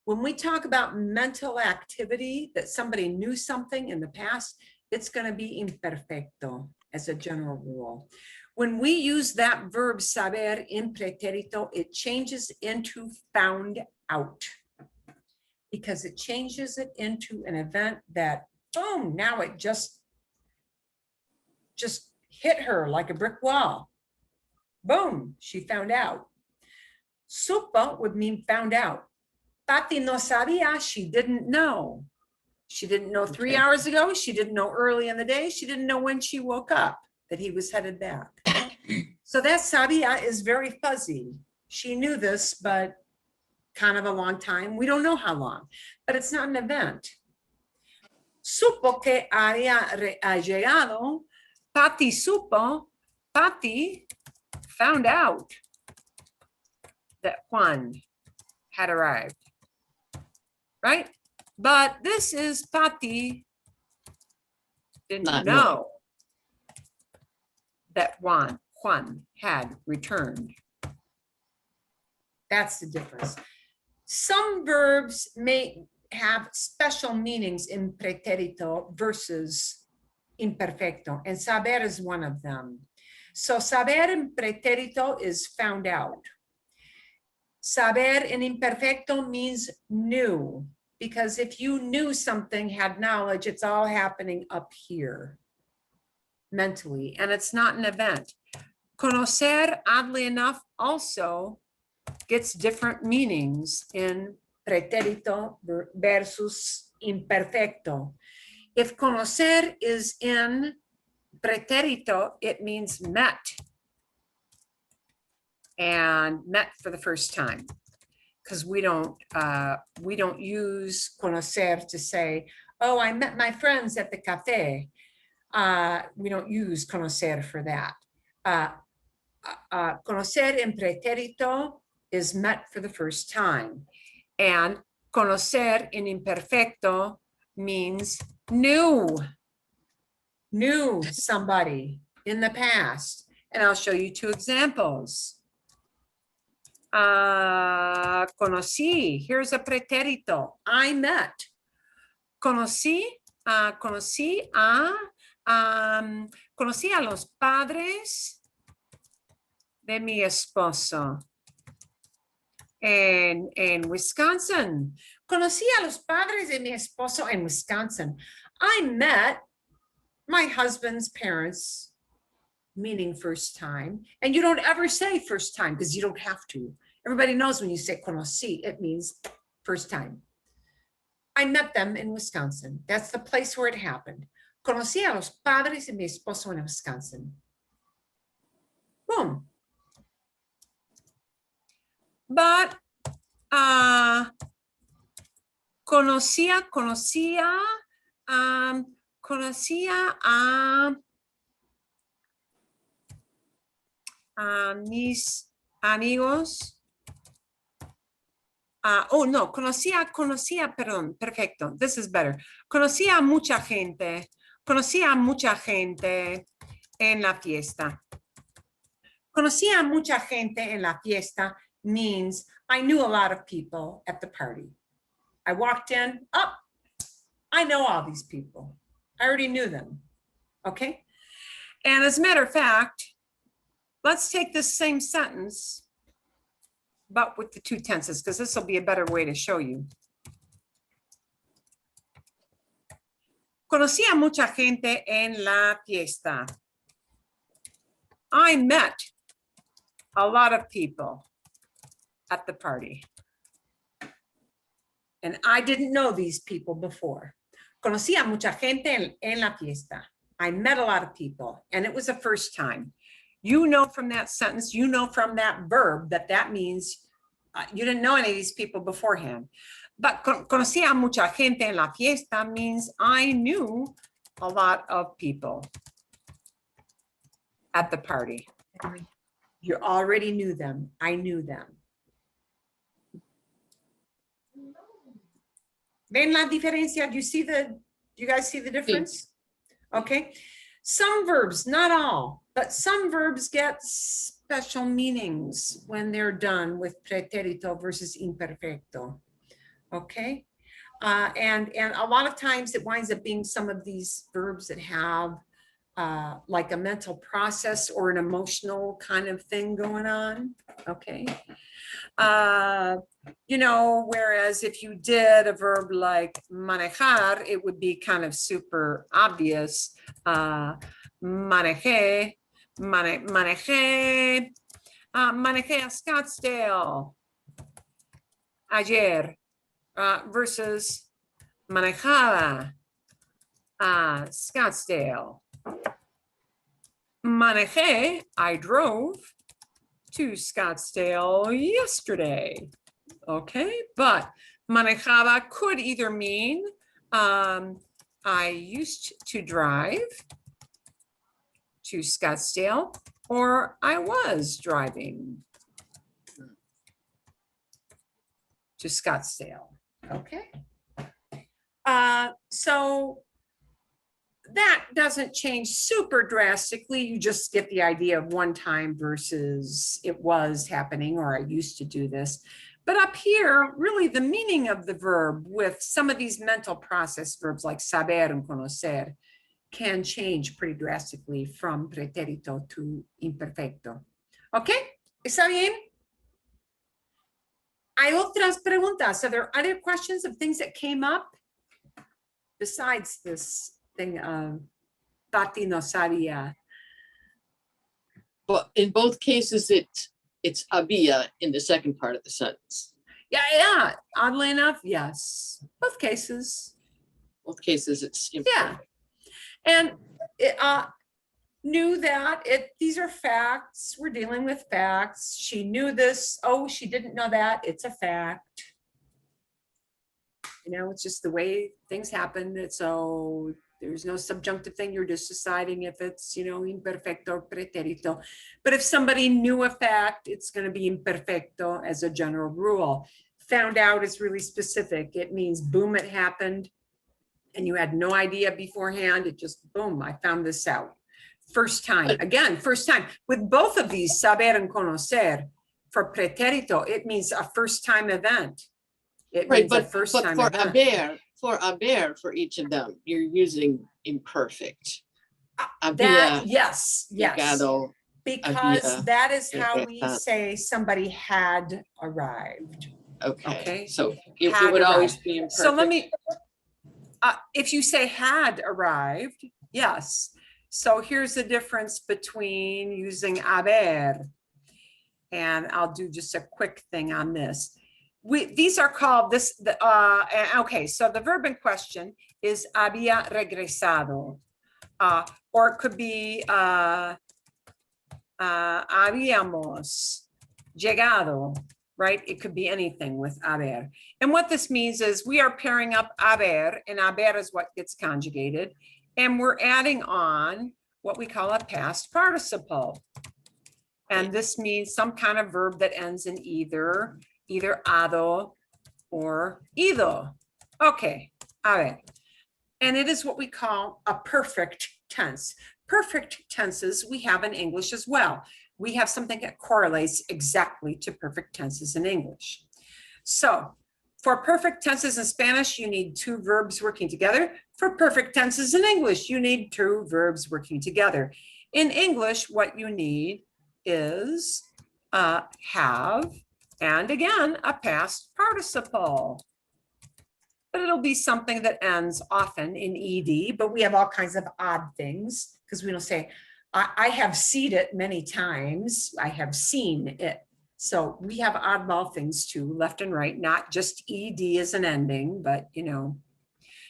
When we talk about mental activity, that somebody knew something in the past, it's going to be imperfecto as a general rule. When we use that verb saber in preterito, it changes into found out, because it changes it into an event that, boom, now it just hit her like a brick wall. Boom, she found out. Supo would mean found out. Patty no sabía, she didn't know. She didn't know 3 hours ago. She didn't know early in the day. She didn't know when she woke up that he was headed back. So that sabía is very fuzzy. She knew this, but kind of a long time. We don't know how long, but it's not an event. Supo que había llegado. Patty supo. Patty found out that Juan had arrived, right? But this is Patty didn't Not know that Juan had returned. That's the difference. Some verbs may have special meanings in preterito versus imperfecto, and saber is one of them. So saber in preterito is found out. Saber in imperfecto means knew, because if you knew something, had knowledge, it's all happening up here mentally, and it's not an event. Conocer, oddly enough, also gets different meanings in preterito versus imperfecto. If conocer is in preterito, it means met, and met for the first time, because we don't use conocer to say, oh, I met my friends at the cafe. We don't use conocer for that. Conocer en preterito is met for the first time, and conocer in imperfecto means knew somebody in the past. And I'll show you two examples. Conocí, here's a preterito, I met. Conocí a los padres de mi esposo en Wisconsin. Conocí a los padres de mi esposo en Wisconsin. I met my husband's parents, meaning first time. And you don't ever say first time because you don't have to. Everybody knows when you say conocí, it means first time. I met them in Wisconsin. That's the place where it happened. Conocí a los padres de mi esposo en Wisconsin. Boom. But conocía a mis amigos. Conocía, perdón, perfecto. This is better. Conocía a mucha gente en la fiesta. Conocía a mucha gente en la fiesta means I knew a lot of people at the party. I walked in, I know all these people. I already knew them, okay? And as a matter of fact, let's take this same sentence, but with the two tenses, because this will be a better way to show you. Conocí a mucha gente en la fiesta. I met a lot of people at the party. And I didn't know these people before. Conocí a mucha gente en la fiesta. I met a lot of people, and it was the first time. You know from that sentence, you know from that verb that means you didn't know any of these people beforehand. But conocí a mucha gente en la fiesta means I knew a lot of people at the party. You already knew them. I knew them. ¿Ven la diferencia? Do you guys see the difference? Okay. Some verbs, not all, but some verbs get special meanings when they're done with preterito versus imperfecto. Okay. And a lot of times it winds up being some of these verbs that have like a mental process or an emotional kind of thing going on. Okay. You know, whereas if you did a verb like manejar, it would be kind of super obvious. Manejé a Scottsdale ayer versus manejaba a Scottsdale. Manejé, I drove to Scottsdale yesterday. Okay, but manejaba could either mean I used to drive to Scottsdale, or I was driving to Scottsdale. Okay. So that doesn't change super drastically. You just get the idea of one time versus it was happening, or I used to do this. But up here, really the meaning of the verb with some of these mental process verbs like saber and conocer can change pretty drastically from preterito to imperfecto. Okay, ¿está bien? ¿Hay otras preguntas? Are there other questions of things that came up besides this thing of Pati no sabía? But in both cases, it's había in the second part of the sentence. Yeah, oddly enough, yes, both cases. Both cases, it's Yeah, imperfect. and it, knew that these are facts. We're dealing with facts. She knew this. Oh, she didn't know that. It's a fact. You know, it's just the way things happen. So there's no subjunctive thing. You're just deciding if it's, you know, imperfecto or preterito. But if somebody knew a fact, it's going to be imperfecto as a general rule. Found out is really specific. It means boom, it happened. And you had no idea beforehand. It just boom, I found this out. First time, again, first time. With both of these, saber and conocer, for preterito, it means a first time event. It Right, means a but first for time event. haber, for each of them, you're using imperfect. That, Había yes, llegado. because había that is how we llegado. say somebody had arrived. Okay, Okay. so it Had would always arrived. be imperfect. So let me, if you say had arrived, yes. So here's the difference between using haber, and I'll do just a quick thing on this. These are called this, okay, so the verb in question is había regresado, or it could be habíamos llegado, right? It could be anything with haber. And what this means is we are pairing up haber, and haber is what gets conjugated, and we're adding on what we call a past participle. And this means some kind of verb that ends in either ado or ido. Okay, a ver. And it is what we call a perfect tense. Perfect tenses we have in English as well. We have something that correlates exactly to perfect tenses in English. So for perfect tenses in Spanish, you need two verbs working together. For perfect tenses in English, you need two verbs working together. In English, what you need is have, and again, a past participle. But it'll be something that ends often in ed, but we have all kinds of odd things because we don't say, I have seen it many times. I have seen it. So we have oddball things too, left and right, not just ed as an ending, but you know,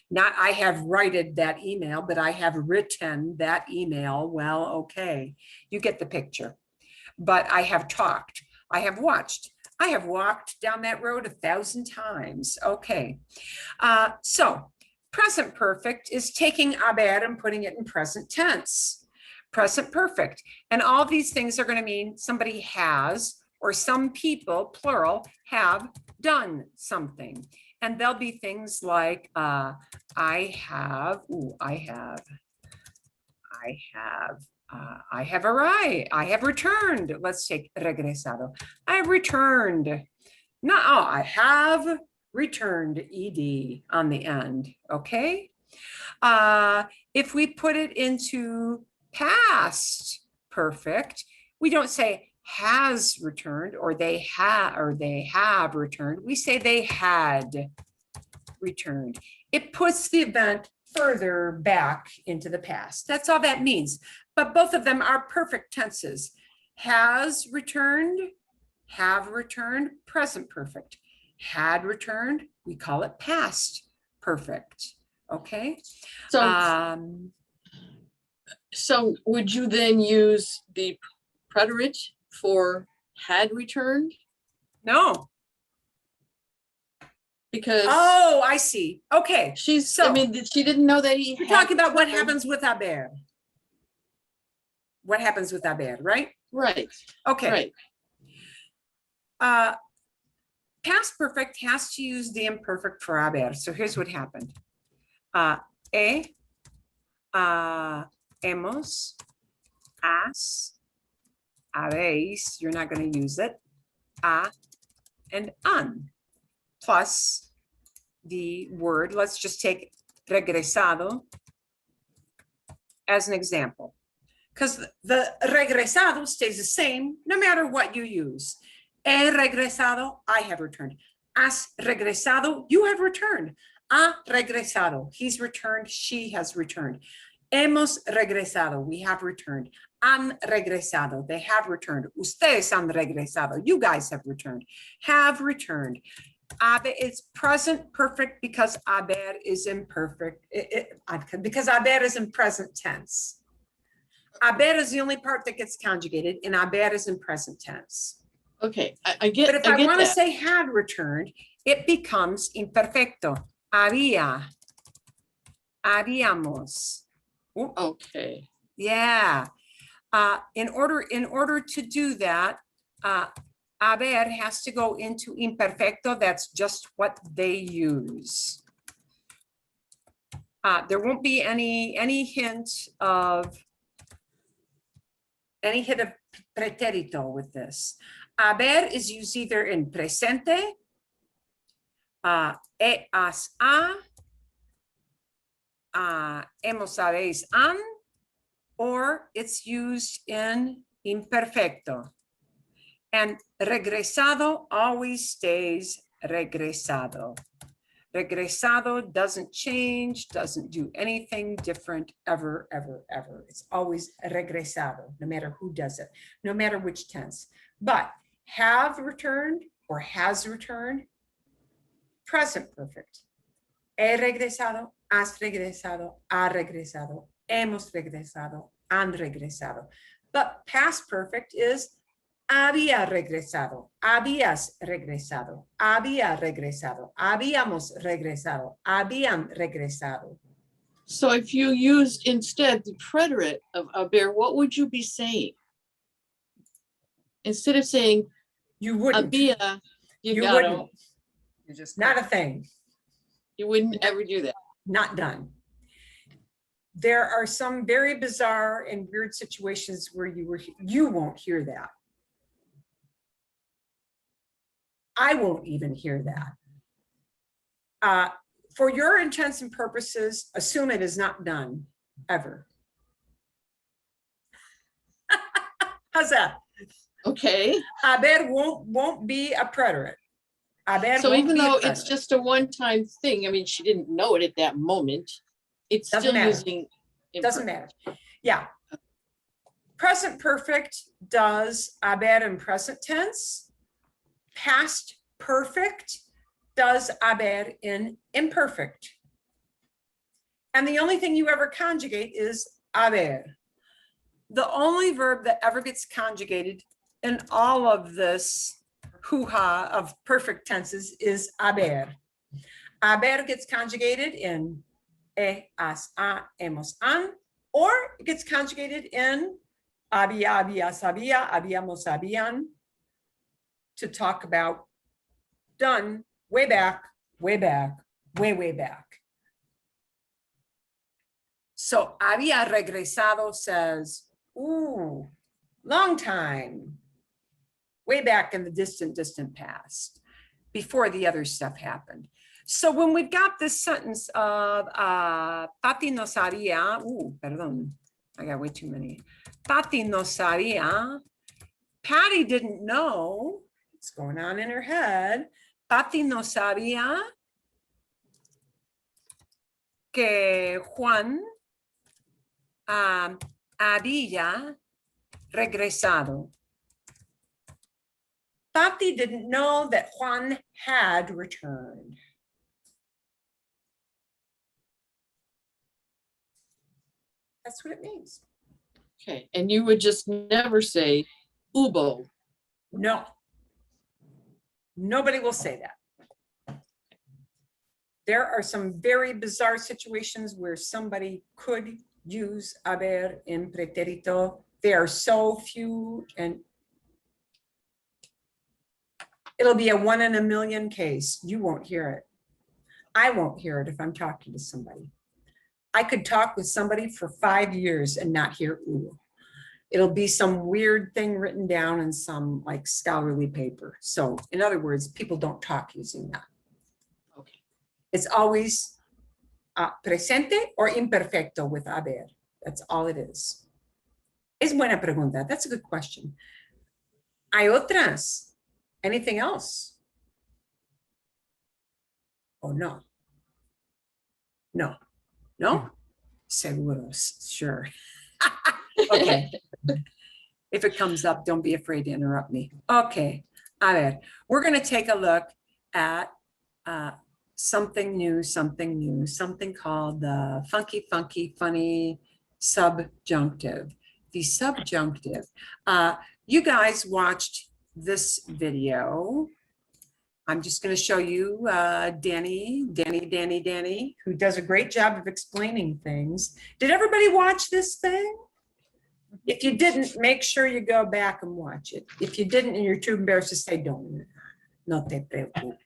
not I have righted that email, but I have written that email. Well, okay, you get the picture. But I have talked, I have watched, I have walked down that road 1,000 times. Okay, so present perfect is taking haber and putting it in present tense. Present perfect. And all these things are going to mean somebody has, or some people, plural, have done something. And there'll be things like I have arrived, I have returned. Let's take regresado. I have returned. No, I have returned ed on the end, okay? If we put it into past perfect, we don't say has returned or they have returned. We say they had returned. It puts the event further back into the past. That's all that means. But both of them are perfect tenses. Has returned, have returned, present perfect. Had returned, we call it past perfect. Okay. So would you then use the preterite for had returned? No. Because oh, I see. Okay. I mean, she didn't know that he You're talking about what happens with haber. what happens with haber, right? Right, Okay. right. Past perfect has to use the imperfect for haber. So here's what happened. Hemos, has, habéis, you're not going to use it, and an, plus the word, let's just take regresado as an example, because the regresado stays the same no matter what you use. He regresado, I have returned. Has regresado, you have returned. Ha regresado, he's returned, she has returned. Hemos regresado, we have returned. Han regresado, they have returned. Ustedes han regresado, you guys have returned. Have returned. Haber is present perfect because haber is imperfect. Because haber is in present tense. Haber is the only part that gets conjugated, and haber is in present tense. Okay, I get. But if I get want to that. say had returned, it becomes imperfecto. Había. Habíamos. Okay. Yeah. In order to do that, haber has to go into imperfecto. That's just what they use. There won't be any hint of preterito with this. Haber is used either in presente, has, hemos, habéis, han, or it's used in imperfecto. And regresado always stays regresado. Regresado doesn't change, doesn't do anything different ever, ever, ever. It's always regresado, no matter who does it, no matter which tense. But have returned or has returned, present perfect. He regresado, has regresado, ha regresado, hemos regresado, han regresado. But past perfect is había regresado, habías regresado, había regresado, habíamos regresado, habían regresado. So if you used instead the preterite of haber, what would you be saying? Instead of saying You wouldn't. había You llegado, wouldn't. You're just not a thing. you wouldn't ever do that. Not done. There are some very bizarre and weird situations where you won't hear that. I won't even hear that. For your intents and purposes, assume it is not done ever. How's that? Okay. Haber won't be a preterite. Haber So won't even be a though it's preterite. just a one-time thing, I mean, she didn't know it at that moment. It's Doesn't still matter. using. Doesn't matter. Yeah. Present perfect does haber in present tense. Past perfect does haber in imperfect. And the only thing you ever conjugate is haber. The only verb that ever gets conjugated in all of this hoo-ha of perfect tenses is haber. Haber gets conjugated in has, hemos, han, or it gets conjugated in había, habías, había, habíamos, habían, to talk about done way back, way back, way, way back. So había regresado says, ooh, long time, way back in the distant, distant past, before the other stuff happened. So when we've got this sentence of Pati no sabía, perdón, I got way too many. Pati no sabía, Patty didn't know what's going on in her head. Pati no sabía que Juan había regresado. Pati didn't know that Juan had returned. That's what it means. Okay, and you would just never say hubo. No. Nobody will say that. There are some very bizarre situations where somebody could use haber in preterito They are so few, and it'll be a 1 in a million case. You won't hear it. I won't hear it if I'm talking to somebody. I could talk with somebody for 5 years and not hear ooh. It'll be some weird thing written down in some like scholarly paper. So in other words, people don't talk using that. Okay. It's always presente or imperfecto with haber. That's all it is. Es buena pregunta. That's a good question. Hay otras? Anything else? Oh, no. No. No? Seguros, sure. Okay. If it comes up, don't be afraid to interrupt me. Okay. A ver, we're going to take a look at something new, something called the funny subjunctive. The subjunctive. You guys watched this video. I'm just going to show you Danny, who does a great job of explaining things. Did everybody watch this thing? If you didn't, make sure you go back and watch it. If you didn't and you're too embarrassed to say, don't. No te preocupes.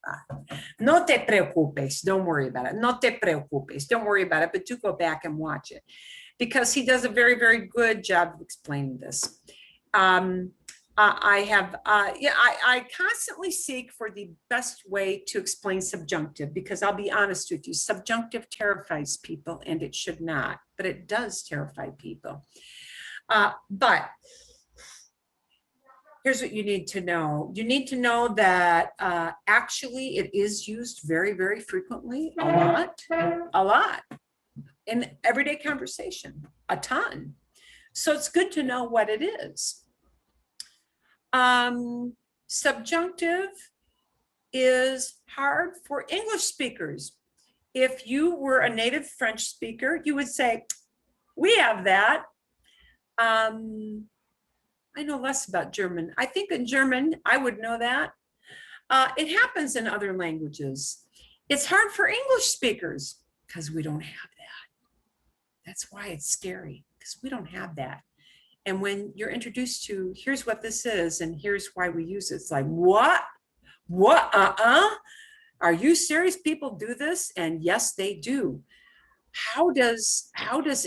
No te preocupes. Don't worry about it. No te preocupes. Don't worry about it, but do go back and watch it because he does a very, very good job of explaining this. I constantly seek for the best way to explain subjunctive because I'll be honest with you, subjunctive terrifies people and it should not, but it does terrify people. But here's what you need to know. You need to know that actually it is used very, very frequently, a lot in everyday conversation, a ton. So it's good to know what it is. Subjunctive is hard for English speakers. If you were a native French speaker, you would say, we have that. I know less about German. I think in German, I would know that. It happens in other languages. It's hard for English speakers because we don't have that. That's why it's scary, because we don't have that. And when you're introduced to, here's what this is, and here's why we use it, it's like, what? Are you serious? People do this? And yes, they do. How does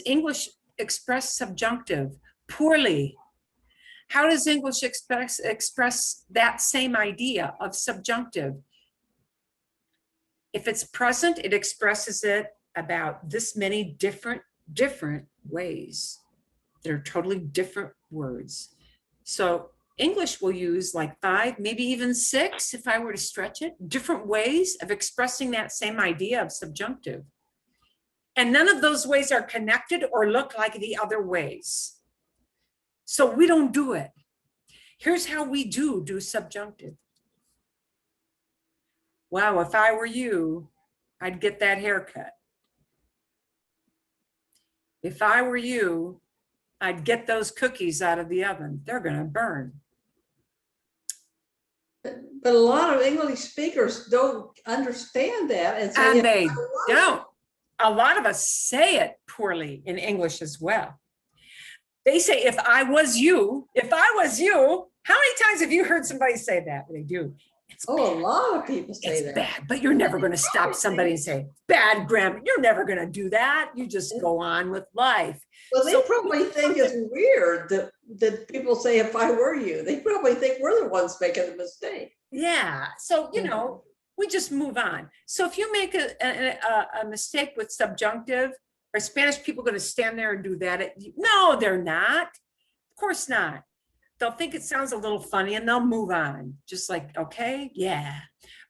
English express subjunctive? Poorly. How does English express that same idea of subjunctive? If it's present, it expresses it about this many different ways. They're totally different words. So English will use like 5, maybe even 6, if I were to stretch it, different ways of expressing that same idea of subjunctive. And none of those ways are connected or look like the other ways. So we don't do it. Here's how we do subjunctive. Wow, if I were you, I'd get that haircut. If I were you, I'd get those cookies out of the oven. They're going to burn. But a lot of English speakers don't understand that. And they don't. A lot of us say it poorly in English as well. They say, if I was you, how many times have you heard somebody say that? They do. It's a lot of people say it's that. Bad, but you're never going to stop somebody and say, bad grammar. You're never going to do that. You just go on with life. Well, they probably think it's weird that people say, if I were you. They probably think we're the ones making the mistake. Yeah. So, you know, we just move on. So if you make a mistake with subjunctive, are Spanish people going to stand there and do that? No, they're not. Of course not. They'll think it sounds a little funny and they'll move on. Just like, okay, yeah.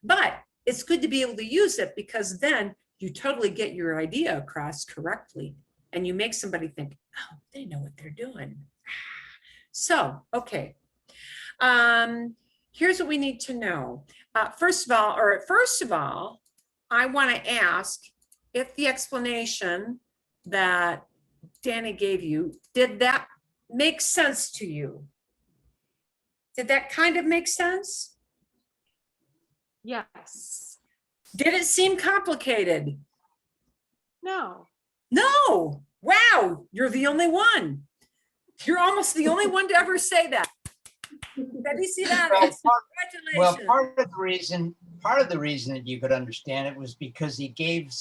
But it's good to be able to use it because then you totally get your idea across correctly. And you make somebody think, oh, they know what they're doing. So, okay. Here's what we need to know. First of all, I want to ask if the explanation that Danny gave you, did that make sense to you? Did that kind of make sense? Yes. Did it seem complicated? No. No. Wow, you're the only one. You're almost the only one to ever say that. Felicidades. Well, Congratulations. part of the reason that you could understand it was because he gave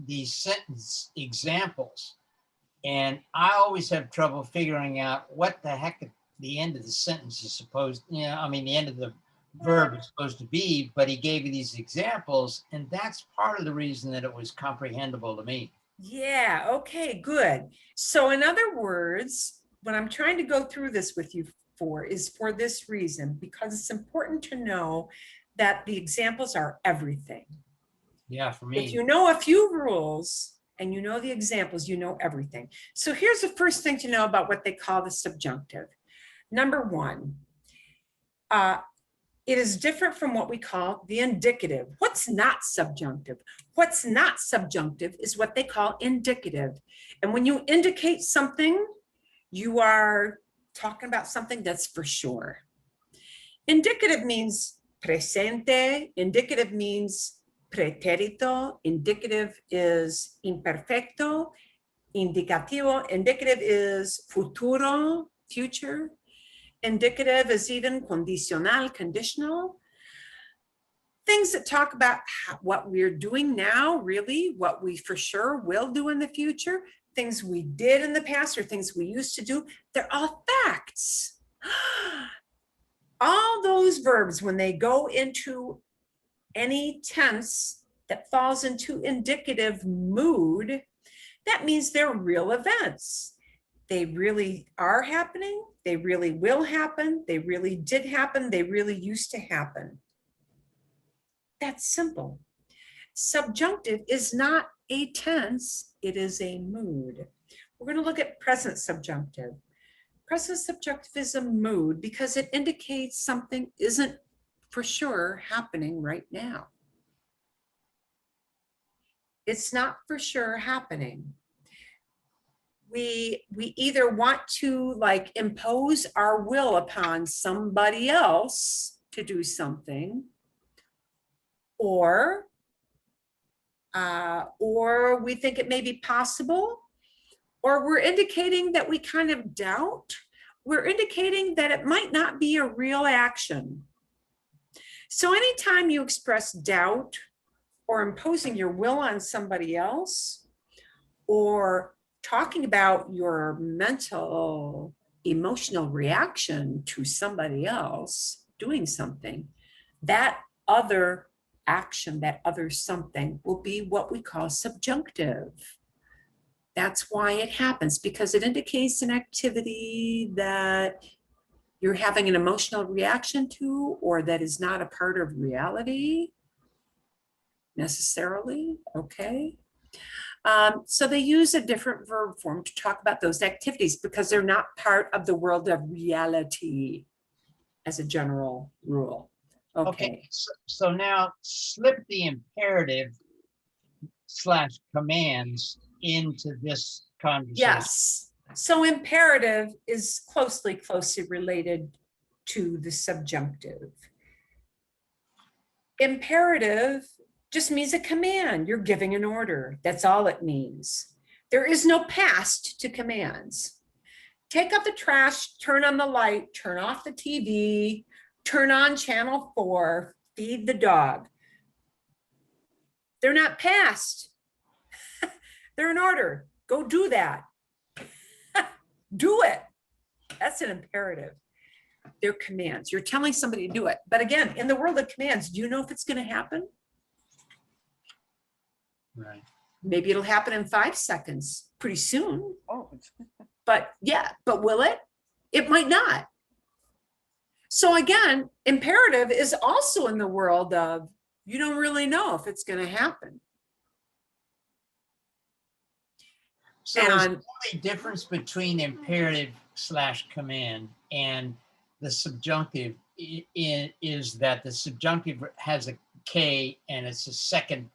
these sentence examples. And I always have trouble figuring out what the heck the end of the sentence is supposed, the end of the verb is supposed to be, but he gave you these examples, and that's part of the reason that it was comprehensible to me. Yeah, okay, good. So in other words, what I'm trying to go through this with you is for this reason, because it's important to know that the examples are everything. Yeah, for me. If you know a few rules and you know the examples, you know everything. So here's the first thing to know about what they call the subjunctive. Number one, it is different from what we call the indicative. What's not subjunctive? What's not subjunctive is what they call indicative. And when you indicate something, you are talking about something that's for sure. Indicative means presente. Indicative means preterito. Indicative is imperfecto. Indicativo. Indicative is futuro, future. Indicative is even condicional, conditional. Things that talk about what we're doing now, really, what we for sure will do in the future, things we did in the past or things we used to do, they're all facts. All those verbs, when they go into any tense that falls into indicative mood, that means they're real events. They really are happening. They really will happen. They really did happen. They really used to happen. That's simple. Subjunctive is not a tense. It is a mood. We're going to look at present subjunctive. Present subjunctive is a mood because it indicates something isn't for sure happening right now. It's not for sure happening. We either want to like impose our will upon somebody else to do something, or we think it may be possible, or we're indicating that we kind of doubt. We're indicating that it might not be a real action. So anytime you express doubt or imposing your will on somebody else, or talking about your mental, emotional reaction to somebody else doing something, that other action, that other something will be what we call subjunctive. That's why it happens, because it indicates an activity that you're having an emotional reaction to, or that is not a part of reality necessarily, okay? So they use a different verb form to talk about those activities because they're not part of the world of reality as a general rule. Okay. So now slip the imperative / commands into this conversation. Yes. So imperative is closely related to the subjunctive. Imperative just means a command. You're giving an order. That's all it means. There is no past to commands. Take out the trash, turn on the light, turn off the TV, turn on channel 4, feed the dog. They're not past. They're an order. Go do that. Do it. That's an imperative. They're commands. You're telling somebody to do it. But again, in the world of commands, do you know if it's going to happen? Right. Maybe it'll happen in 5 seconds, pretty soon. Oh. But yeah, but will it? It might not. So again, imperative is also in the world of, you don't really know if it's going to happen. So is the only difference between imperative / command and the subjunctive is that the subjunctive has a K and it's a second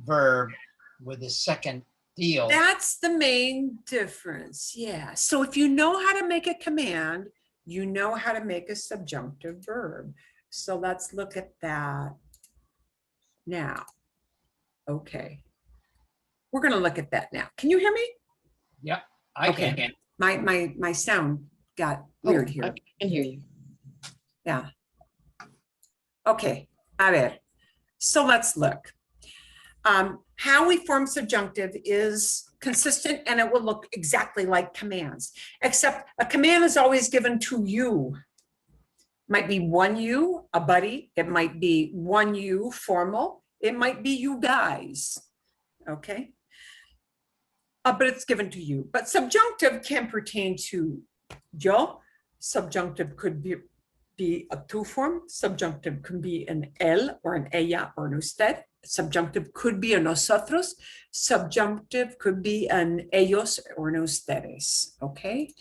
verb with a second deal. That's the main difference. Yeah. So if you know how to make a command, you know how to make a subjunctive verb. So let's look at that now. Okay. We're going to look at that now. Can you hear me? Yep, I can. My sound got weird Oh, here. I can hear you. Yeah. Okay, a ver. So let's look. How we form subjunctive is consistent and it will look exactly like commands, except a command is always given to you. Might be one you, a buddy. It might be one you, formal. It might be you guys, okay? But it's given to you. But subjunctive can pertain to yo. Subjunctive could be a tú form. Subjunctive can be an él or an ella or an usted. Subjunctive could be a nosotros. Subjunctive could be an ellos or an ustedes, okay?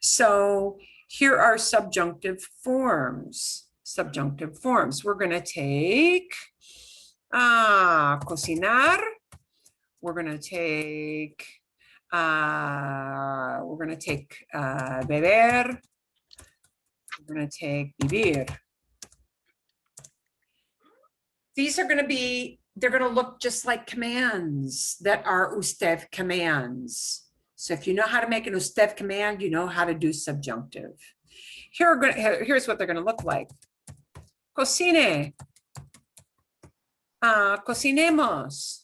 So here are subjunctive forms. Subjunctive forms. We're going to take cocinar. We're going to take beber. We're going to take vivir. These are going to be, they're going to look just like commands that are usted commands. So if you know how to make an usted command, you know how to do subjunctive. Here's what they're going to look like. Cocine. Cocinemos.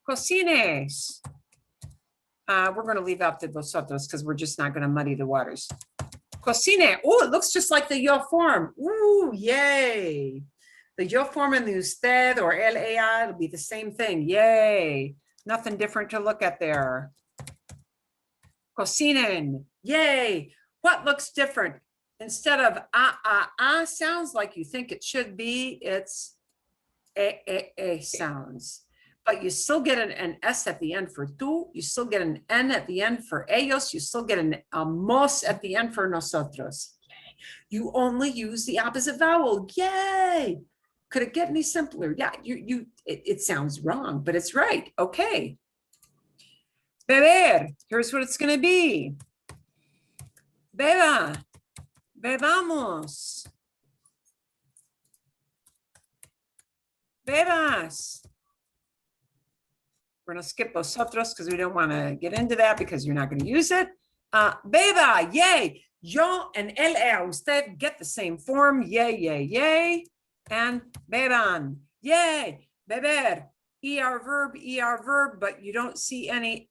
Cocines. We're going to leave out the vosotros because we're just not going to muddy the waters. Cocine. Oh, it looks just like the yo form. Ooh, yay. The yo form and the usted or el ella, it'll be the same thing. Yay. Nothing different to look at there. Cocinen. Yay. What looks different? Instead of sounds like you think it should be, it's sounds. But you still get an S at the end for tú. You still get an N at the end for ellos. You still get a mos at the end for nosotros. Yay. You only use the opposite vowel. Yay. Could it get any simpler? Yeah, it sounds wrong, but it's right. Okay. Beber. Here's what it's going to be. Beba. Bebamos. Bebas. We're going to skip vosotros because we don't want to get into that because you're not going to use it. Beba, yay. Yo and el usted get the same form. Yay, yay, yay. And beban, yay. Beber, ER verb, but you don't see any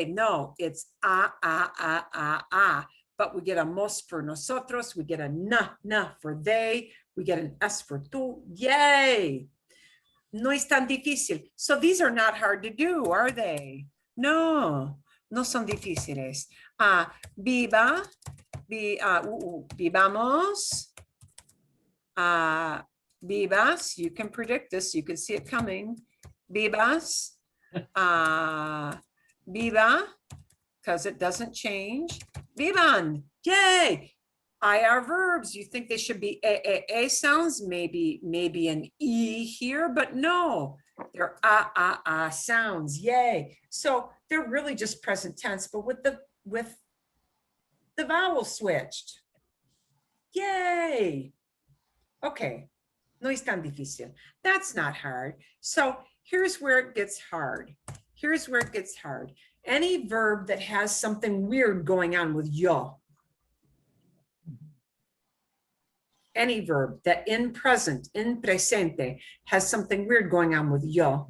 No, it's a. But we get a mos for nosotros. We get a na for they. We get an S for tú. Yay. No es tan difícil. So these are not hard to do, are they? No, no son difíciles. Viva, vivamos. Vivas, you can predict this. You can see it coming. Vivas. Viva, because it doesn't change. Vivan, yay. IR verbs, you think they should be a sounds, maybe an E here, but no, they're sounds, yay. So they're really just present tense, but with the vowel switched. Yay. Okay, no es tan difícil. That's not hard. So here's where it gets hard. Here's where it gets hard. Any verb that has something weird going on with yo. Any verb that in presente, has something weird going on with yo,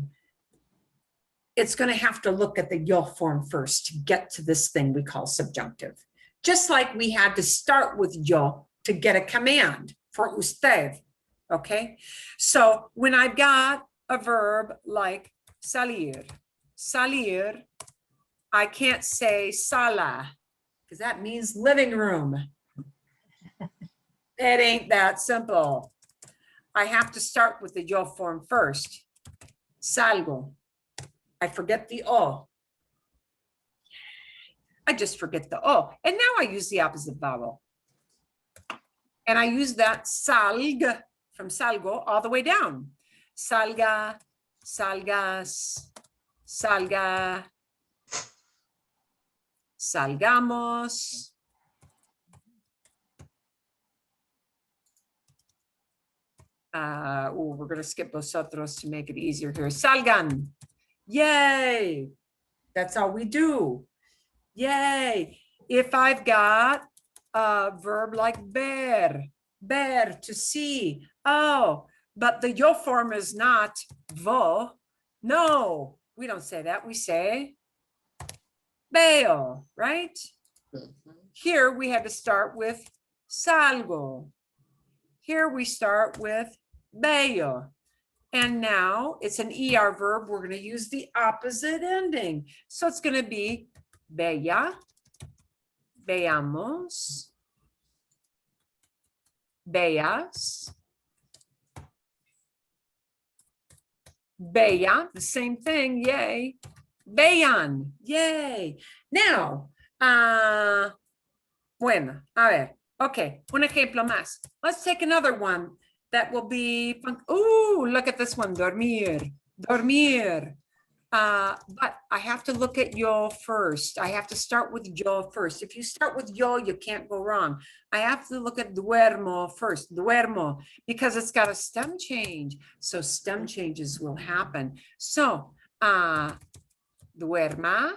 it's going to have to look at the yo form first to get to this thing we call subjunctive. Just like we had to start with yo to get a command for usted, okay? So when I've got a verb like salir, I can't say sala, because that means living room. It ain't that simple. I have to start with the yo form first. Salgo. I forget the o. I just forget the o. And now I use the opposite vowel. And I use that salg from salgo all the way down. Salga, salgas, salga, salgamos. We're going to skip vosotros to make it easier here. Salgan. Yay. That's all we do. Yay. If I've got a verb like ver, to see. Oh, but the yo form is not vo. No, we don't say that. We say veo, right? Here we had to start with salgo. Here we start with veo. And now it's an ER verb. We're going to use the opposite ending. So it's going to be bella, veamos, veas, bella, the same thing, yay, vean, yay. Now, bueno, a ver, okay, un ejemplo más. Let's take another one that will be, ooh, look at this one, dormir, dormir. But I have to look at yo first. I have to start with yo first. If you start with yo, you can't go wrong. I have to look at duermo first, duermo, because it's got a stem change. So stem changes will happen. So, duerma,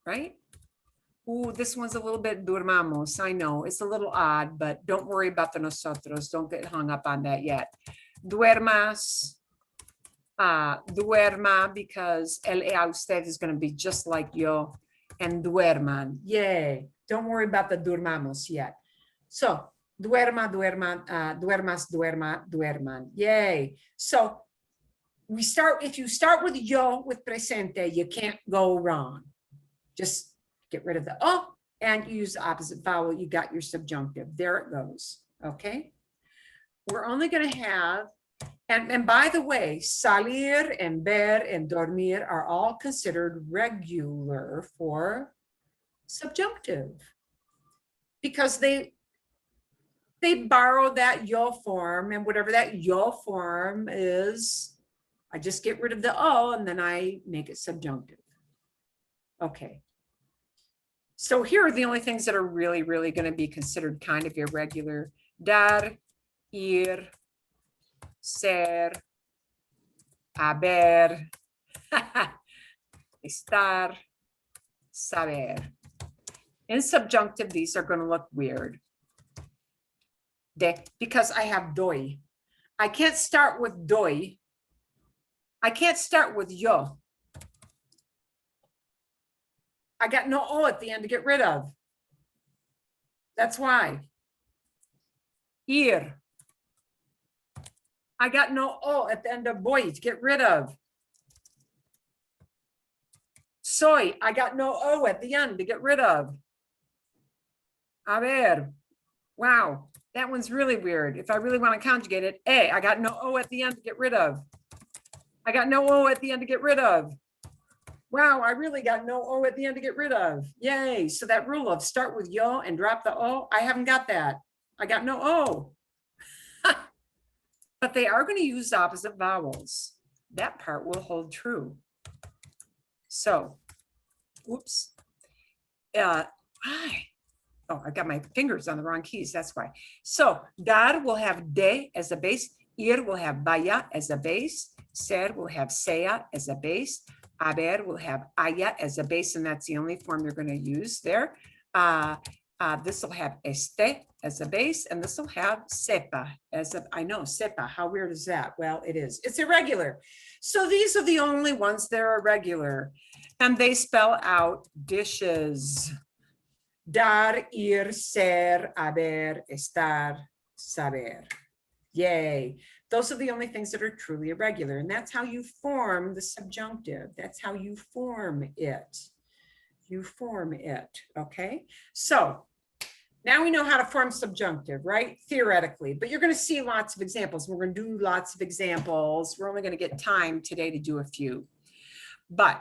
right? Ooh, this one's a little bit durmamos. I know it's a little odd, but don't worry about the nosotros. Don't get hung up on that yet. Duermas. Duerma, because el a usted is going to be just like yo, and duerman. Yay. Don't worry about the durmamos yet. So duerma, duerman, duermas, duerma, duerman. Yay. So we start, if you start with yo with presente, you can't go wrong. Just get rid of the oh and use the opposite vowel. You got your subjunctive. There it goes. Okay. We're only going to have, and by the way, salir and ver and dormir are all considered regular for subjunctive because they borrow that yo form, and whatever that yo form is, I just get rid of the o and then I make it subjunctive. Okay. So here are the only things that are really, really going to be considered kind of irregular. Dar, ir, ser, haber, estar, saber. In subjunctive, these are going to look weird. Because I have doy. I can't start with doy. I can't start with yo. I got no o at the end to get rid of. That's why. Ir. I got no o at the end of voy to get rid of. Soy. I got no o at the end to get rid of. A ver. Wow. That one's really weird. If I really want to conjugate it, I got no o at the end to get rid of. I got no o at the end to get rid of. Wow, I really got no o at the end to get rid of. Yay. So that rule of start with yo and drop the o, I haven't got that. I got no o. But they are going to use opposite vowels. That part will hold true. So, oops. Oh, I got my fingers on the wrong keys. That's why. So, dar will have de as a base. Ir will have vaya as a base. Ser will have sea as a base. Haber will have haya as a base, and that's the only form you're going to use there. This will have este as a base, and this will have sepa as a, I know, sepa, how weird is that? Well, it is. It's irregular. So these are the only ones that are irregular, and they spell out dishes. Dar, ir, ser, haber, estar, saber. Yay. Those are the only things that are truly irregular. And that's how you form the subjunctive. That's how you form it. You form it. Okay. So now we know how to form subjunctive, right? Theoretically, but you're going to see lots of examples. We're going to do lots of examples. We're only going to get time today to do a few. But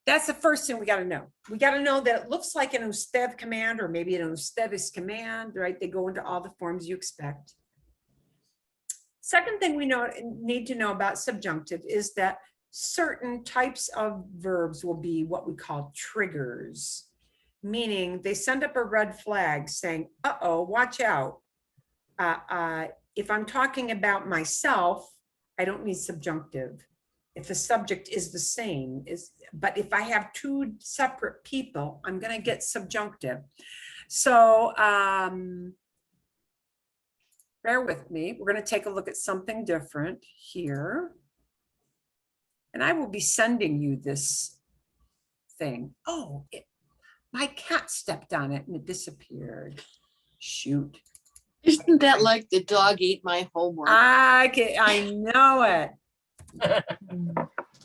that's the first thing we got to know. We got to know that it looks like an usted command or maybe an ustedes command, right? They go into all the forms you expect. Second thing we need to know about subjunctive is that certain types of verbs will be what we call triggers, meaning they send up a red flag saying, uh-oh, watch out. If I'm talking about myself, I don't need subjunctive. if the subject is the same, but if I have two separate people, I'm going to get subjunctive. So bear with me. We're going to take a look at something different here. And I will be sending you this thing. Oh, my cat stepped on it and it disappeared. Shoot. Isn't that like the dog ate my homework? I know it.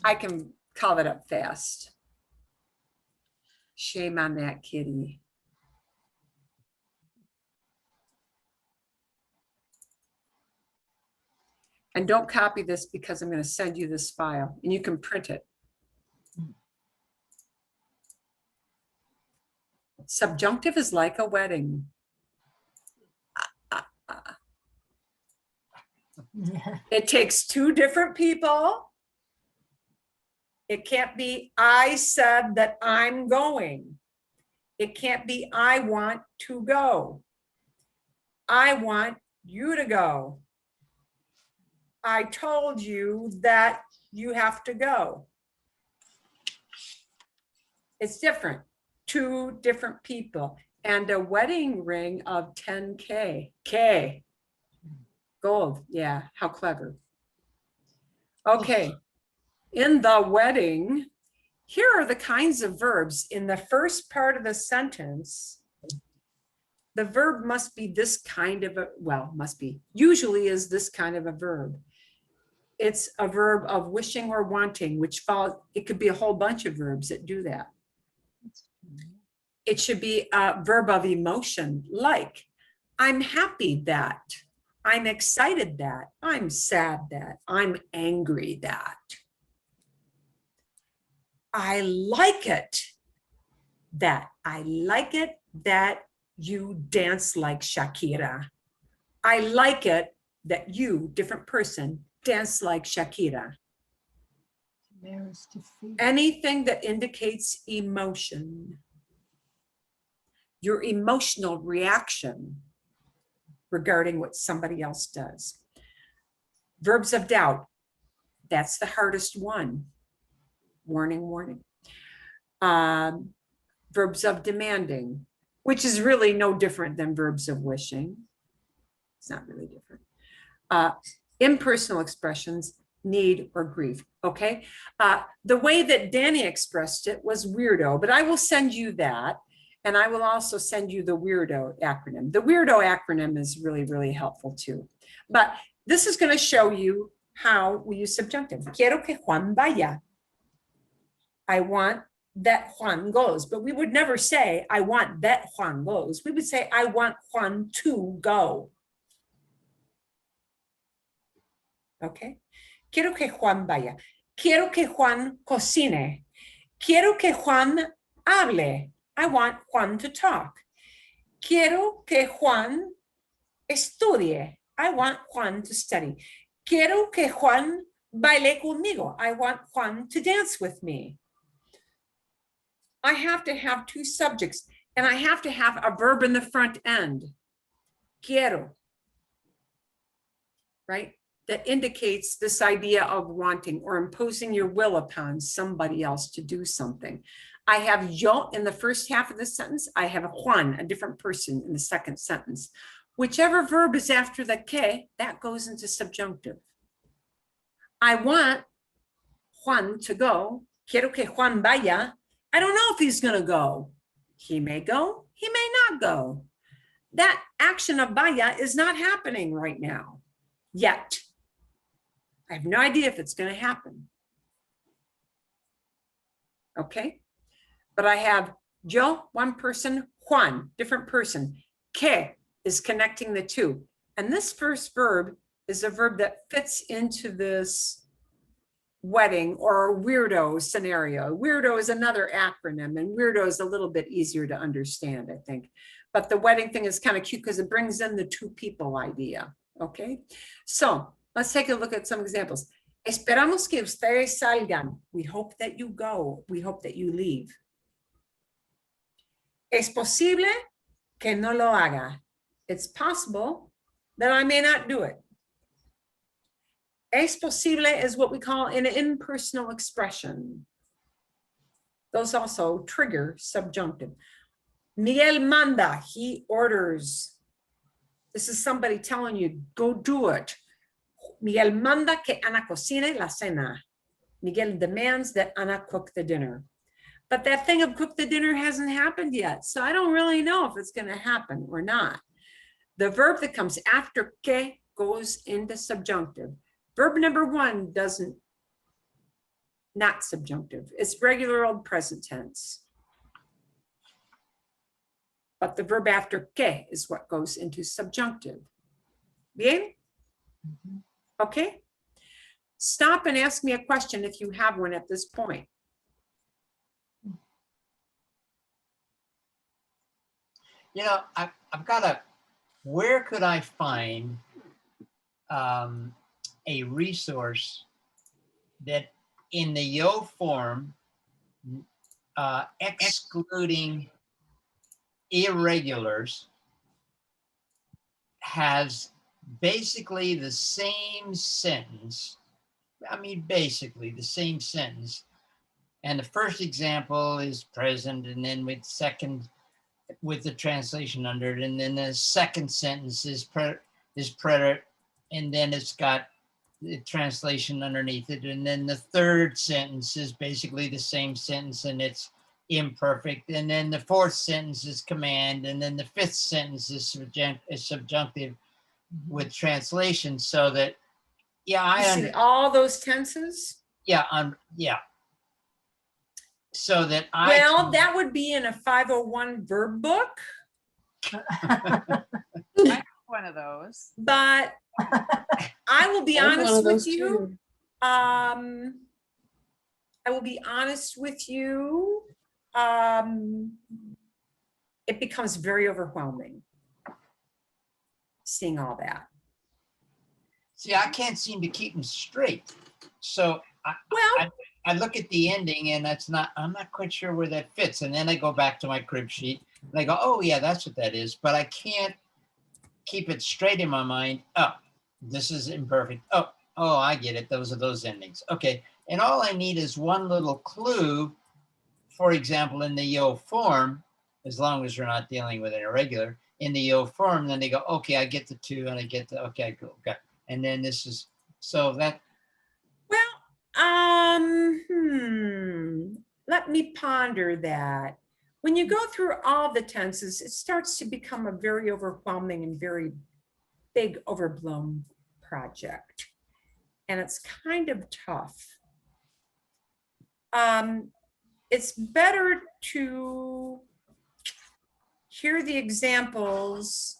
I can call it up fast. Shame on that kitty. And don't copy this because I'm going to send you this file and you can print it. Subjunctive is like a wedding. It takes two different people. It can't be I said that I'm going. It can't be I want to go. I want you to go. I told you that you have to go. It's different. Two different people. And a wedding ring of 10K. K. Gold. Yeah, how clever. Okay. In the wedding, here are the kinds of verbs. In the first part of the sentence, the verb must be this kind of a, well, must be, usually is this kind of a verb. It's a verb of wishing or wanting, which follows, it could be a whole bunch of verbs that do that. It should be a verb of emotion, like, I'm happy that, I'm excited that, I'm sad that, I'm angry that. I like it that, I like it that you dance like Shakira. I like it that you, different person, dance like Shakira. Anything that indicates emotion, your emotional reaction regarding what somebody else does. Verbs of doubt, that's the hardest one. Warning, warning. Verbs of demanding, which is really no different than verbs of wishing. It's not really different. Impersonal expressions, need or grief, okay? The way that Danny expressed it was weirdo, but I will send you that. And I will also send you the weirdo acronym. The weirdo acronym is really, really helpful too. But this is going to show you how we use subjunctive. Quiero que Juan vaya. I want that Juan goes, but we would never say, I want that Juan goes. We would say, I want Juan to go. Okay. Quiero que Juan vaya. Quiero que Juan cocine. Quiero que Juan hable. I want Juan to talk. Quiero que Juan estudie. I want Juan to study. Quiero que Juan baile conmigo. I want Juan to dance with me. I have to have two subjects and I have to have a verb in the front end. Quiero. Right? That indicates this idea of wanting or imposing your will upon somebody else to do something. I have yo in the first half of the sentence. I have Juan, a different person, in the second sentence. Whichever verb is after the que, that goes into subjunctive. I want Juan to go. Quiero que Juan vaya. I don't know if he's going to go. He may go. He may not go. That action of vaya is not happening right now yet. I have no idea if it's going to happen. Okay. But I have yo, one person, Juan, different person. Que is connecting the two. And this first verb is a verb that fits into this wedding or weirdo scenario. Weirdo is another acronym, and weirdo is a little bit easier to understand, I think. But the wedding thing is kind of cute because it brings in the two people idea. Okay. So let's take a look at some examples. Esperamos que ustedes salgan. We hope that you go. We hope that you leave. Es posible que no lo haga. It's possible that I may not do it. Es posible is what we call an impersonal expression. Those also trigger subjunctive. Miguel manda, he orders. This is somebody telling you, go do it. Miguel manda que Ana cocine la cena. Miguel demands that Ana cook the dinner. But that thing of cook the dinner hasn't happened yet. So I don't really know if it's going to happen or not. The verb that comes after que goes into subjunctive. Verb number 1 doesn't, not subjunctive. It's regular old present tense. But the verb after que is what goes into subjunctive. Bien? Okay. Stop and ask me a question if you have one at this point. You know, I've got a, where could I find a resource that in the yo form, excluding irregulars, has basically the same sentence. I mean, basically the same sentence. And the first example is present, and then with the translation under it, and then the second sentence is preterite, and then it's got the translation underneath it, and then the third sentence is basically the same sentence and it's imperfect, and then the fourth sentence is command, and then the fifth sentence is subjunctive with translation. So that, yeah, I see all those tenses. Yeah, yeah. So that well, that would be in a 501 verb book. I have one of those. But I will be honest with you. I will be honest with you. It becomes very overwhelming seeing all that. See, I can't seem to keep them straight. So I look at the ending and I'm not quite sure where that fits. And then I go back to my crib sheet and I go, oh yeah, that's what that is. But I can't keep it straight in my mind. Oh, this is imperfect. Oh, I get it. Those are those endings. Okay. And all I need is one little clue, for example, in the yo form, as long as we're not dealing with an irregular, in the yo form, then they go, okay, I get the two and I get the, okay, cool. Okay. And then this is, so that. Let me ponder that. When you go through all the tenses, it starts to become a very overwhelming and very big overblown project. And it's kind of tough. It's better to hear the examples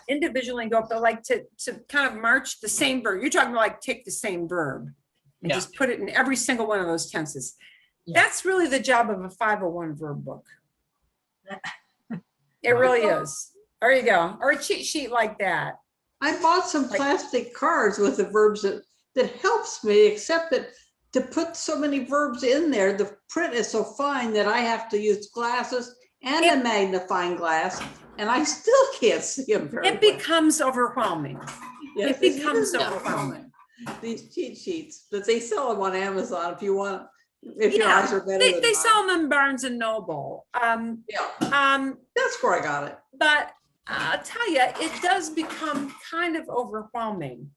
individually and go up, but like to kind of march the same verb. You're talking about like take the same verb and just put it in every single one of those tenses. Yeah. That's really the job of a 501 verb book. It really is. There you go. Or a cheat sheet like that. I bought some plastic cards with the verbs that helps me, except that to put so many verbs in there, the print is so fine that I have to use glasses and a magnifying glass, and I still can't see them very well. It becomes overwhelming. Yes, it becomes overwhelming. These cheat sheets, but they sell them on Amazon if you want. If your eyes are better than they mine. sell them in Barnes and Noble. That's where I got it. But I'll tell you, it does become kind of overwhelming,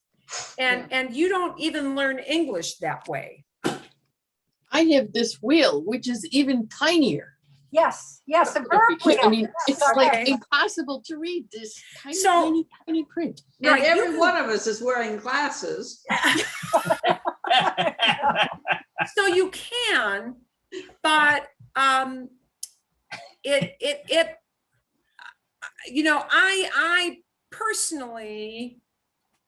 and you don't even learn English that way. I have this wheel, which is even tinier. Yes, yes, the verb wheel. I mean, Yes, it's like impossible to read this tiny print. And every one of us is wearing glasses. So you can, but you know, I personally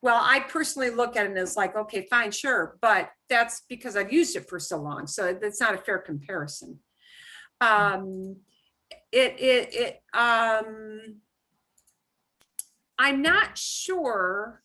look at it as like, okay, fine, sure, but that's because I've used it for so long, so that's not a fair comparison. I'm not sure.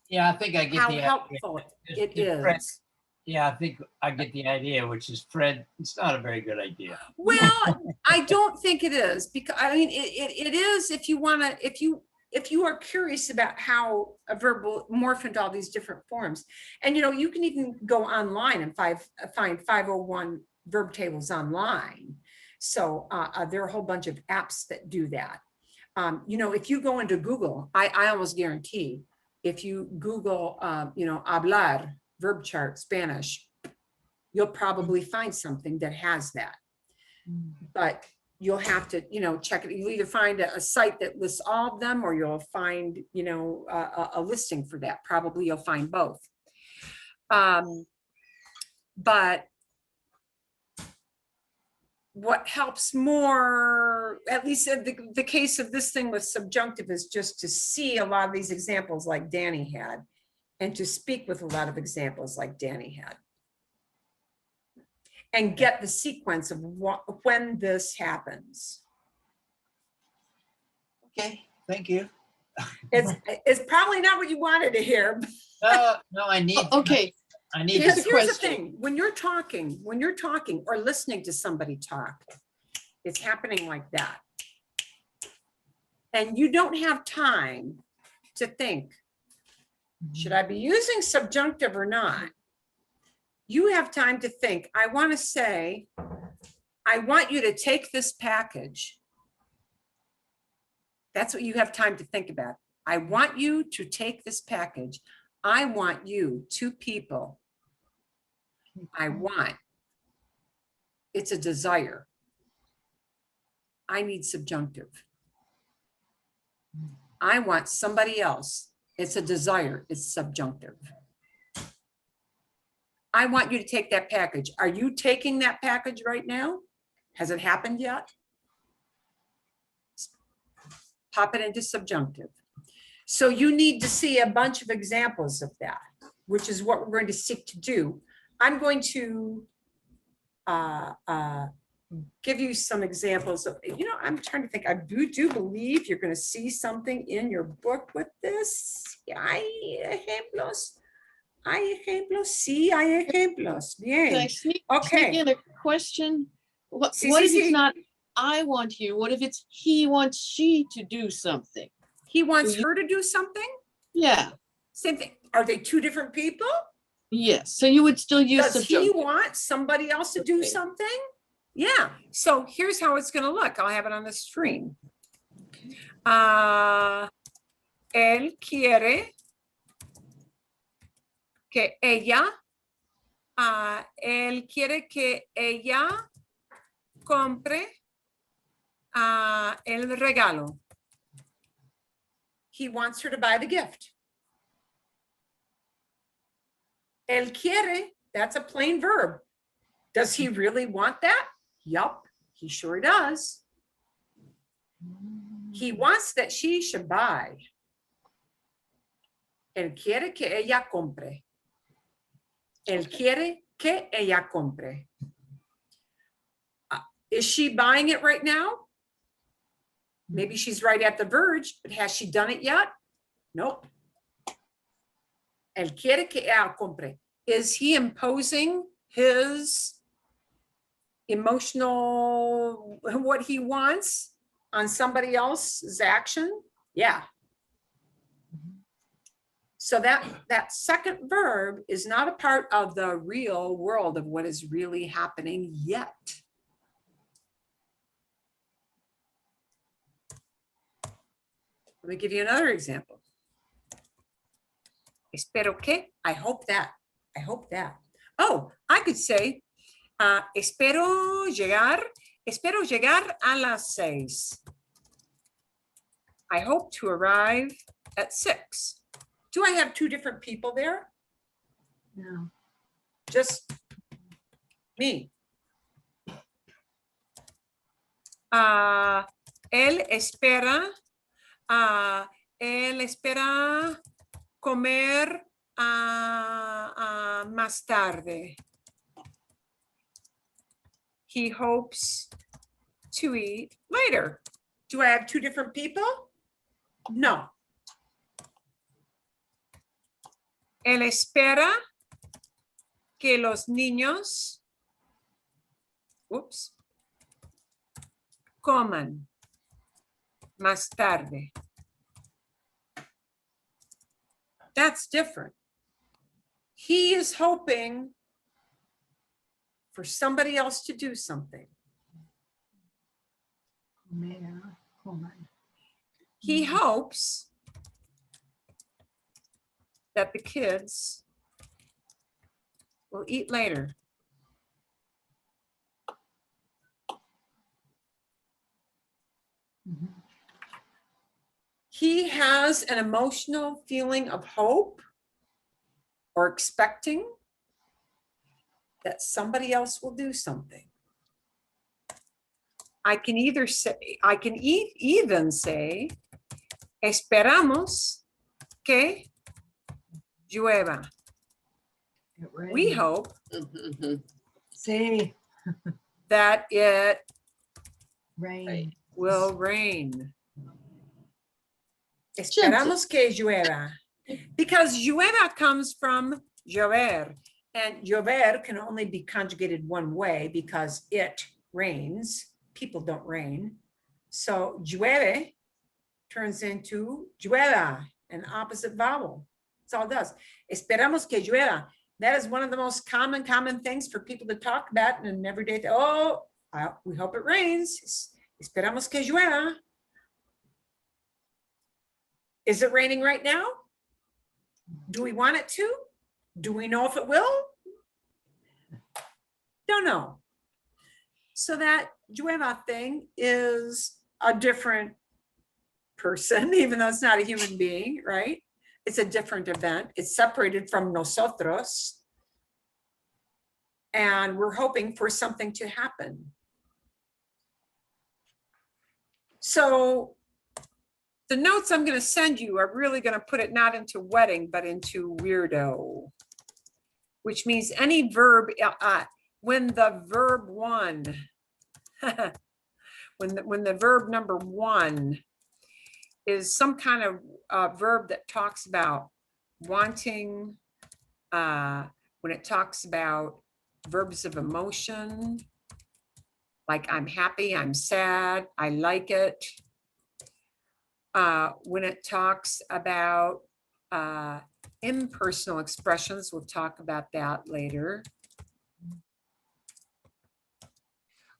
Yeah, I think I get how the helpful idea. it is. Yeah, I think I get the idea, which is Fred, it's not a very good idea. Well, I don't think it is, because I mean, it is if you want to, if you are curious about how a verb will morph into all these different forms, and you can even go online and find 501 verb tables online. So there are a whole bunch of apps that do that. If you go into Google, I almost guarantee if you Google, hablar, verb chart, Spanish, you'll probably find something that has that. But you'll have to, check it. You'll either find a site that lists all of them, or you'll find, a listing for that. Probably you'll find both. But what helps more, at least in the case of this thing with subjunctive, is just to see a lot of these examples like Danny had, and to speak with a lot of examples like Danny had, and get the sequence of when this happens. Okay, thank you. It's probably not what you wanted to hear. No, I need. Okay. I need. Because here's the thing: when you're talking or listening to somebody talk, it's happening like that, and you don't have time to think, should I be using subjunctive or not? You have time to think. I want to say, I want you to take this package. That's what you have time to think about. I want you to take this package. I want you, two people. I want. It's a desire. I need subjunctive. I want somebody else. It's a desire. It's subjunctive. I want you to take that package. Are you taking that package right now? Has it happened yet? Pop it into subjunctive. So you need to see a bunch of examples of that, which is what we're going to seek to do. I'm going to give you some examples of, I'm trying to think, I do believe you're going to see something in your book with this. Hay ejemplos. Sí, hay ejemplos. Bien. Can I sneak Okay. in a question? What Sí, if sí, it's sí. not I want you? What if it's he wants she to do something? He wants her to do something? Yeah. Same thing. Are they two different people? Yes. So you would still use Does he subjunctive. want somebody else to do something? Yeah. So here's how it's going to look. I'll have it on the screen. Él quiere que ella, él quiere que ella compre el regalo. He wants her to buy the gift. Él quiere, that's a plain verb. Does he really want that? Yup, he sure does. He wants that she should buy. Él quiere que ella compre. Él quiere que ella compre. Is she buying it right now? Maybe she's right at the verge, but has she done it yet? Nope. Él quiere que ella compre. Is he imposing his emotional, what he wants on somebody else's action? Yeah. So that second verb is not a part of the real world of what is really happening yet. Let me give you another example. Espero que, I hope that, I hope that. Oh, I could say, espero llegar a las 6. I hope to arrive at 6. Do I have two different people there? No. Just me. Él espera comer más tarde. He hopes to eat later. Do I have two different people? No. Él espera que los niños, coman más tarde. That's different. He is hoping for somebody else to do something. He hopes that the kids will eat later. He has an emotional feeling of hope or expecting that somebody else will do something. I can either say, I can even say, esperamos que llueva. We hope See, that it rain. will rain. Esperamos que llueva. Because llueva comes from llover, and llover can only be conjugated one way because it rains. People don't rain. So llueve turns into llueva, an opposite vowel. That's all it does. Esperamos que llueva. That is one of the most common things for people to talk about in an everyday. Oh, we hope it rains. Esperamos que llueva. Is it raining right now? Do we want it to? Do we know if it will? Don't know. So that llueva thing is a different person, even though it's not a human being, right? It's a different event. It's separated from nosotros. And we're hoping for something to happen. So the notes I'm going to send you are really going to put it not into wedding, but into weirdo, which means any verb, when the verb one, when the verb number one is some kind of verb that talks about wanting, when it talks about verbs of emotion, like I'm happy, I'm sad, I like it. When it talks about impersonal expressions, we'll talk about that later.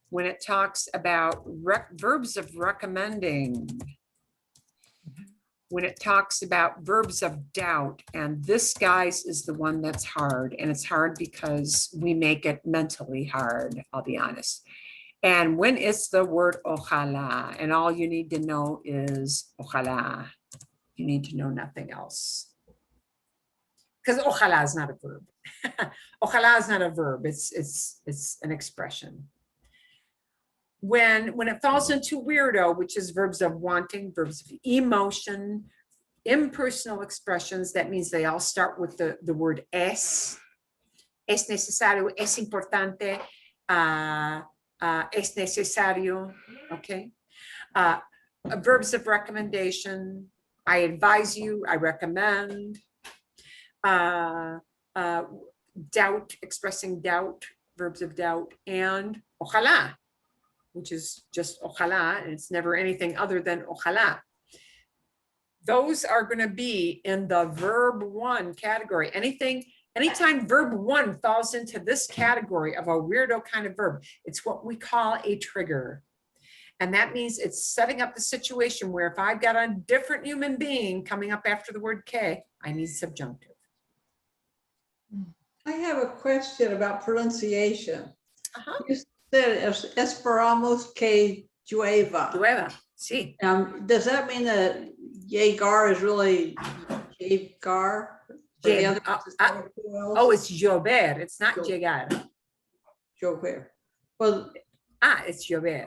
When it talks about verbs of recommending, when it talks about verbs of doubt, and this, guys, is the one that's hard, and it's hard because we make it mentally hard, I'll be honest. And when it's the word ojalá, and all you need to know is ojalá, you need to know nothing else. Because ojalá is not a verb. Ojalá is not a verb, it's an expression. When it falls into weirdo, which is verbs of wanting, verbs of emotion, impersonal expressions, that means they all start with the word es necesario, es importante, es necesario, okay? Verbs of recommendation, I advise you, I recommend. Doubt, expressing doubt, verbs of doubt, and ojalá, which is just ojalá, and it's never anything other than ojalá. Those are going to be in the verb one category. Anytime verb one falls into this category of a weirdo kind of verb, it's what we call a trigger. And that means it's setting up the situation where if I've got a different human being coming up after the word K, I need subjunctive. I have a question about pronunciation. You said esperamos que llueva. Llueva, sí. Does that mean that llegar is really llegar? Oh, it's llover. It's not llegar. Llover. Well, it's llover.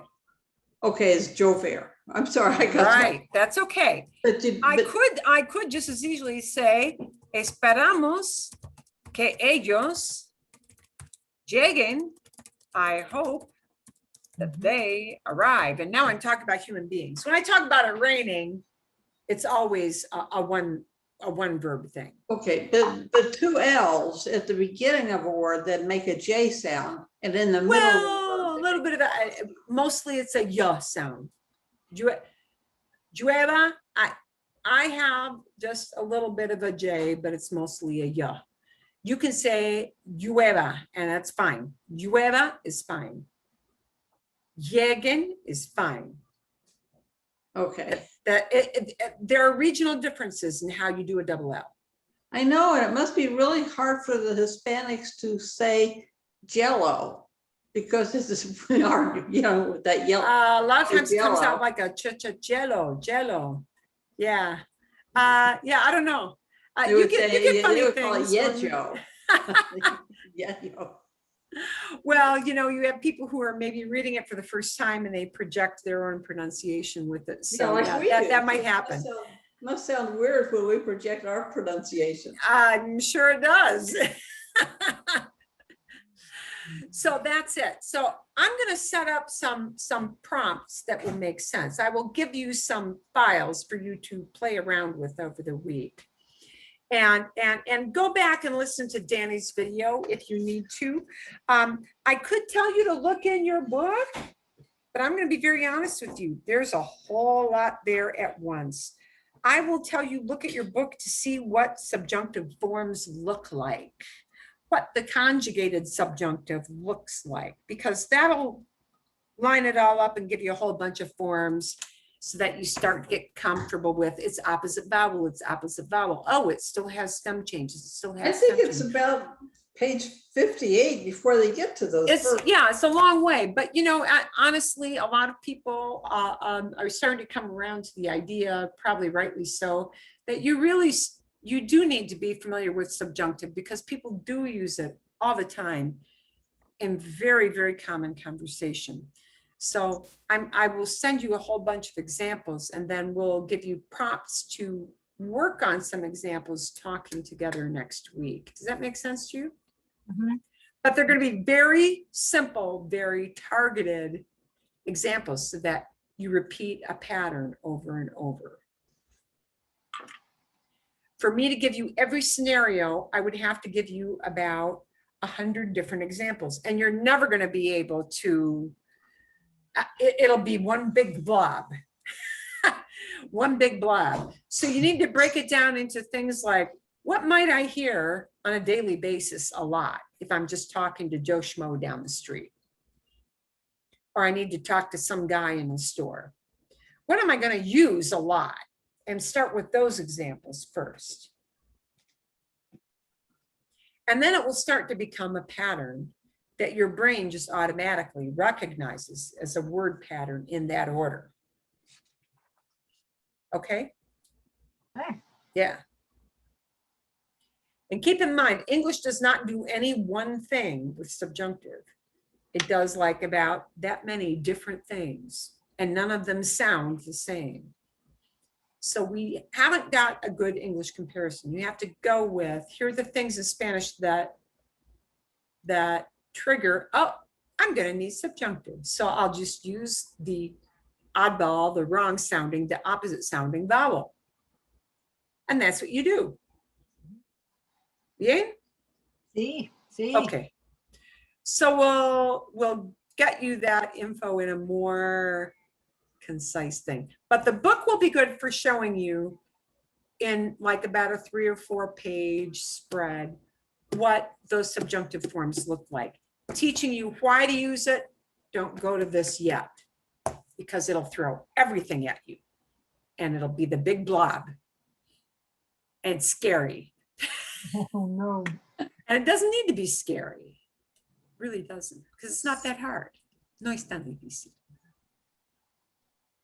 Okay, it's llover. I'm sorry. I got right. That's okay. I could just as easily say esperamos que ellos lleguen. I hope that they arrive. And now I'm talking about human beings. When I talk about it raining, it's always a one verb thing. Okay, the two L's at the beginning of a word that make a J sound, and in the middle. Well, a little bit of that. Mostly it's a y sound. Llueva, I have just a little bit of a J, but it's mostly a Y. You can say llueva, and that's fine. Llueva is fine. Lleguen is fine. Okay. There are regional differences in how you do a double L. I know, and it must be really hard for the Hispanics to say Jello, because this is hard, you know, with that yellow. A lot of times it comes Jello. out like a jello. Yeah. Yeah, I don't know. They You would get say- funny they would call it things. Yejo. Yejo. Well, you know, you have people who are maybe reading it for the first time and they project their own pronunciation with it. Yeah, So like yeah, we do. that might It happen. Must sound weird when we project our pronunciation. I'm sure it does. So that's it. So I'm going to set up some prompts that will make sense. I will give you some files for you to play around with over the week. And go back and listen to Danny's video if you need to. I could tell you to look in your book, but I'm going to be very honest with you. There's a whole lot there at once. I will tell you, look at your book to see what subjunctive forms look like, what the conjugated subjunctive looks like, because that'll line it all up and give you a whole bunch of forms so that you start to get comfortable with its opposite vowel, its opposite vowel. Oh, it still has stem changes. It still has I think stem it's changes. about page 58 before they get to those. Yeah, it's a long way, but you know, honestly, a lot of people are starting to come around to the idea, probably rightly so, that you do need to be familiar with subjunctive, because people do use it all the time in very, very common conversation. So I will send you a whole bunch of examples, and then we'll give you prompts to work on some examples talking together next week. Does that make sense to you? Mhm. But they're going to be very simple, very targeted examples so that you repeat a pattern over and over. For me to give you every scenario, I would have to give you about 100 different examples, and you're never going to be able to, it'll be one big blob. One big blob. So you need to break it down into things like, what might I hear on a daily basis a lot if I'm just talking to Joe Schmo down the street? Or I need to talk to some guy in the store. What am I going to use a lot? And start with those examples first. And then it will start to become a pattern that your brain just automatically recognizes as a word pattern in that order. Okay? Okay. Yeah. And keep in mind, English does not do any one thing with subjunctive. It does like about that many different things, and none of them sound the same. So we haven't got a good English comparison. You have to go with, here are the things in Spanish that trigger, oh, I'm going to need subjunctive. So I'll just use the oddball, the wrong sounding, the opposite sounding vowel. And that's what you do. Yeah? See. Okay. So we'll get you that info in a more concise thing. But the book will be good for showing you in like about a 3 or 4 page spread what those subjunctive forms look like. Teaching you why to use it. Don't go to this yet, because it'll throw everything at you and it'll be the big blob and scary. Oh no. And it doesn't need to be scary. It really doesn't, because it's not that hard. No es tan difícil.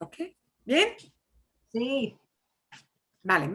Okay? Bien? Sí. Vale.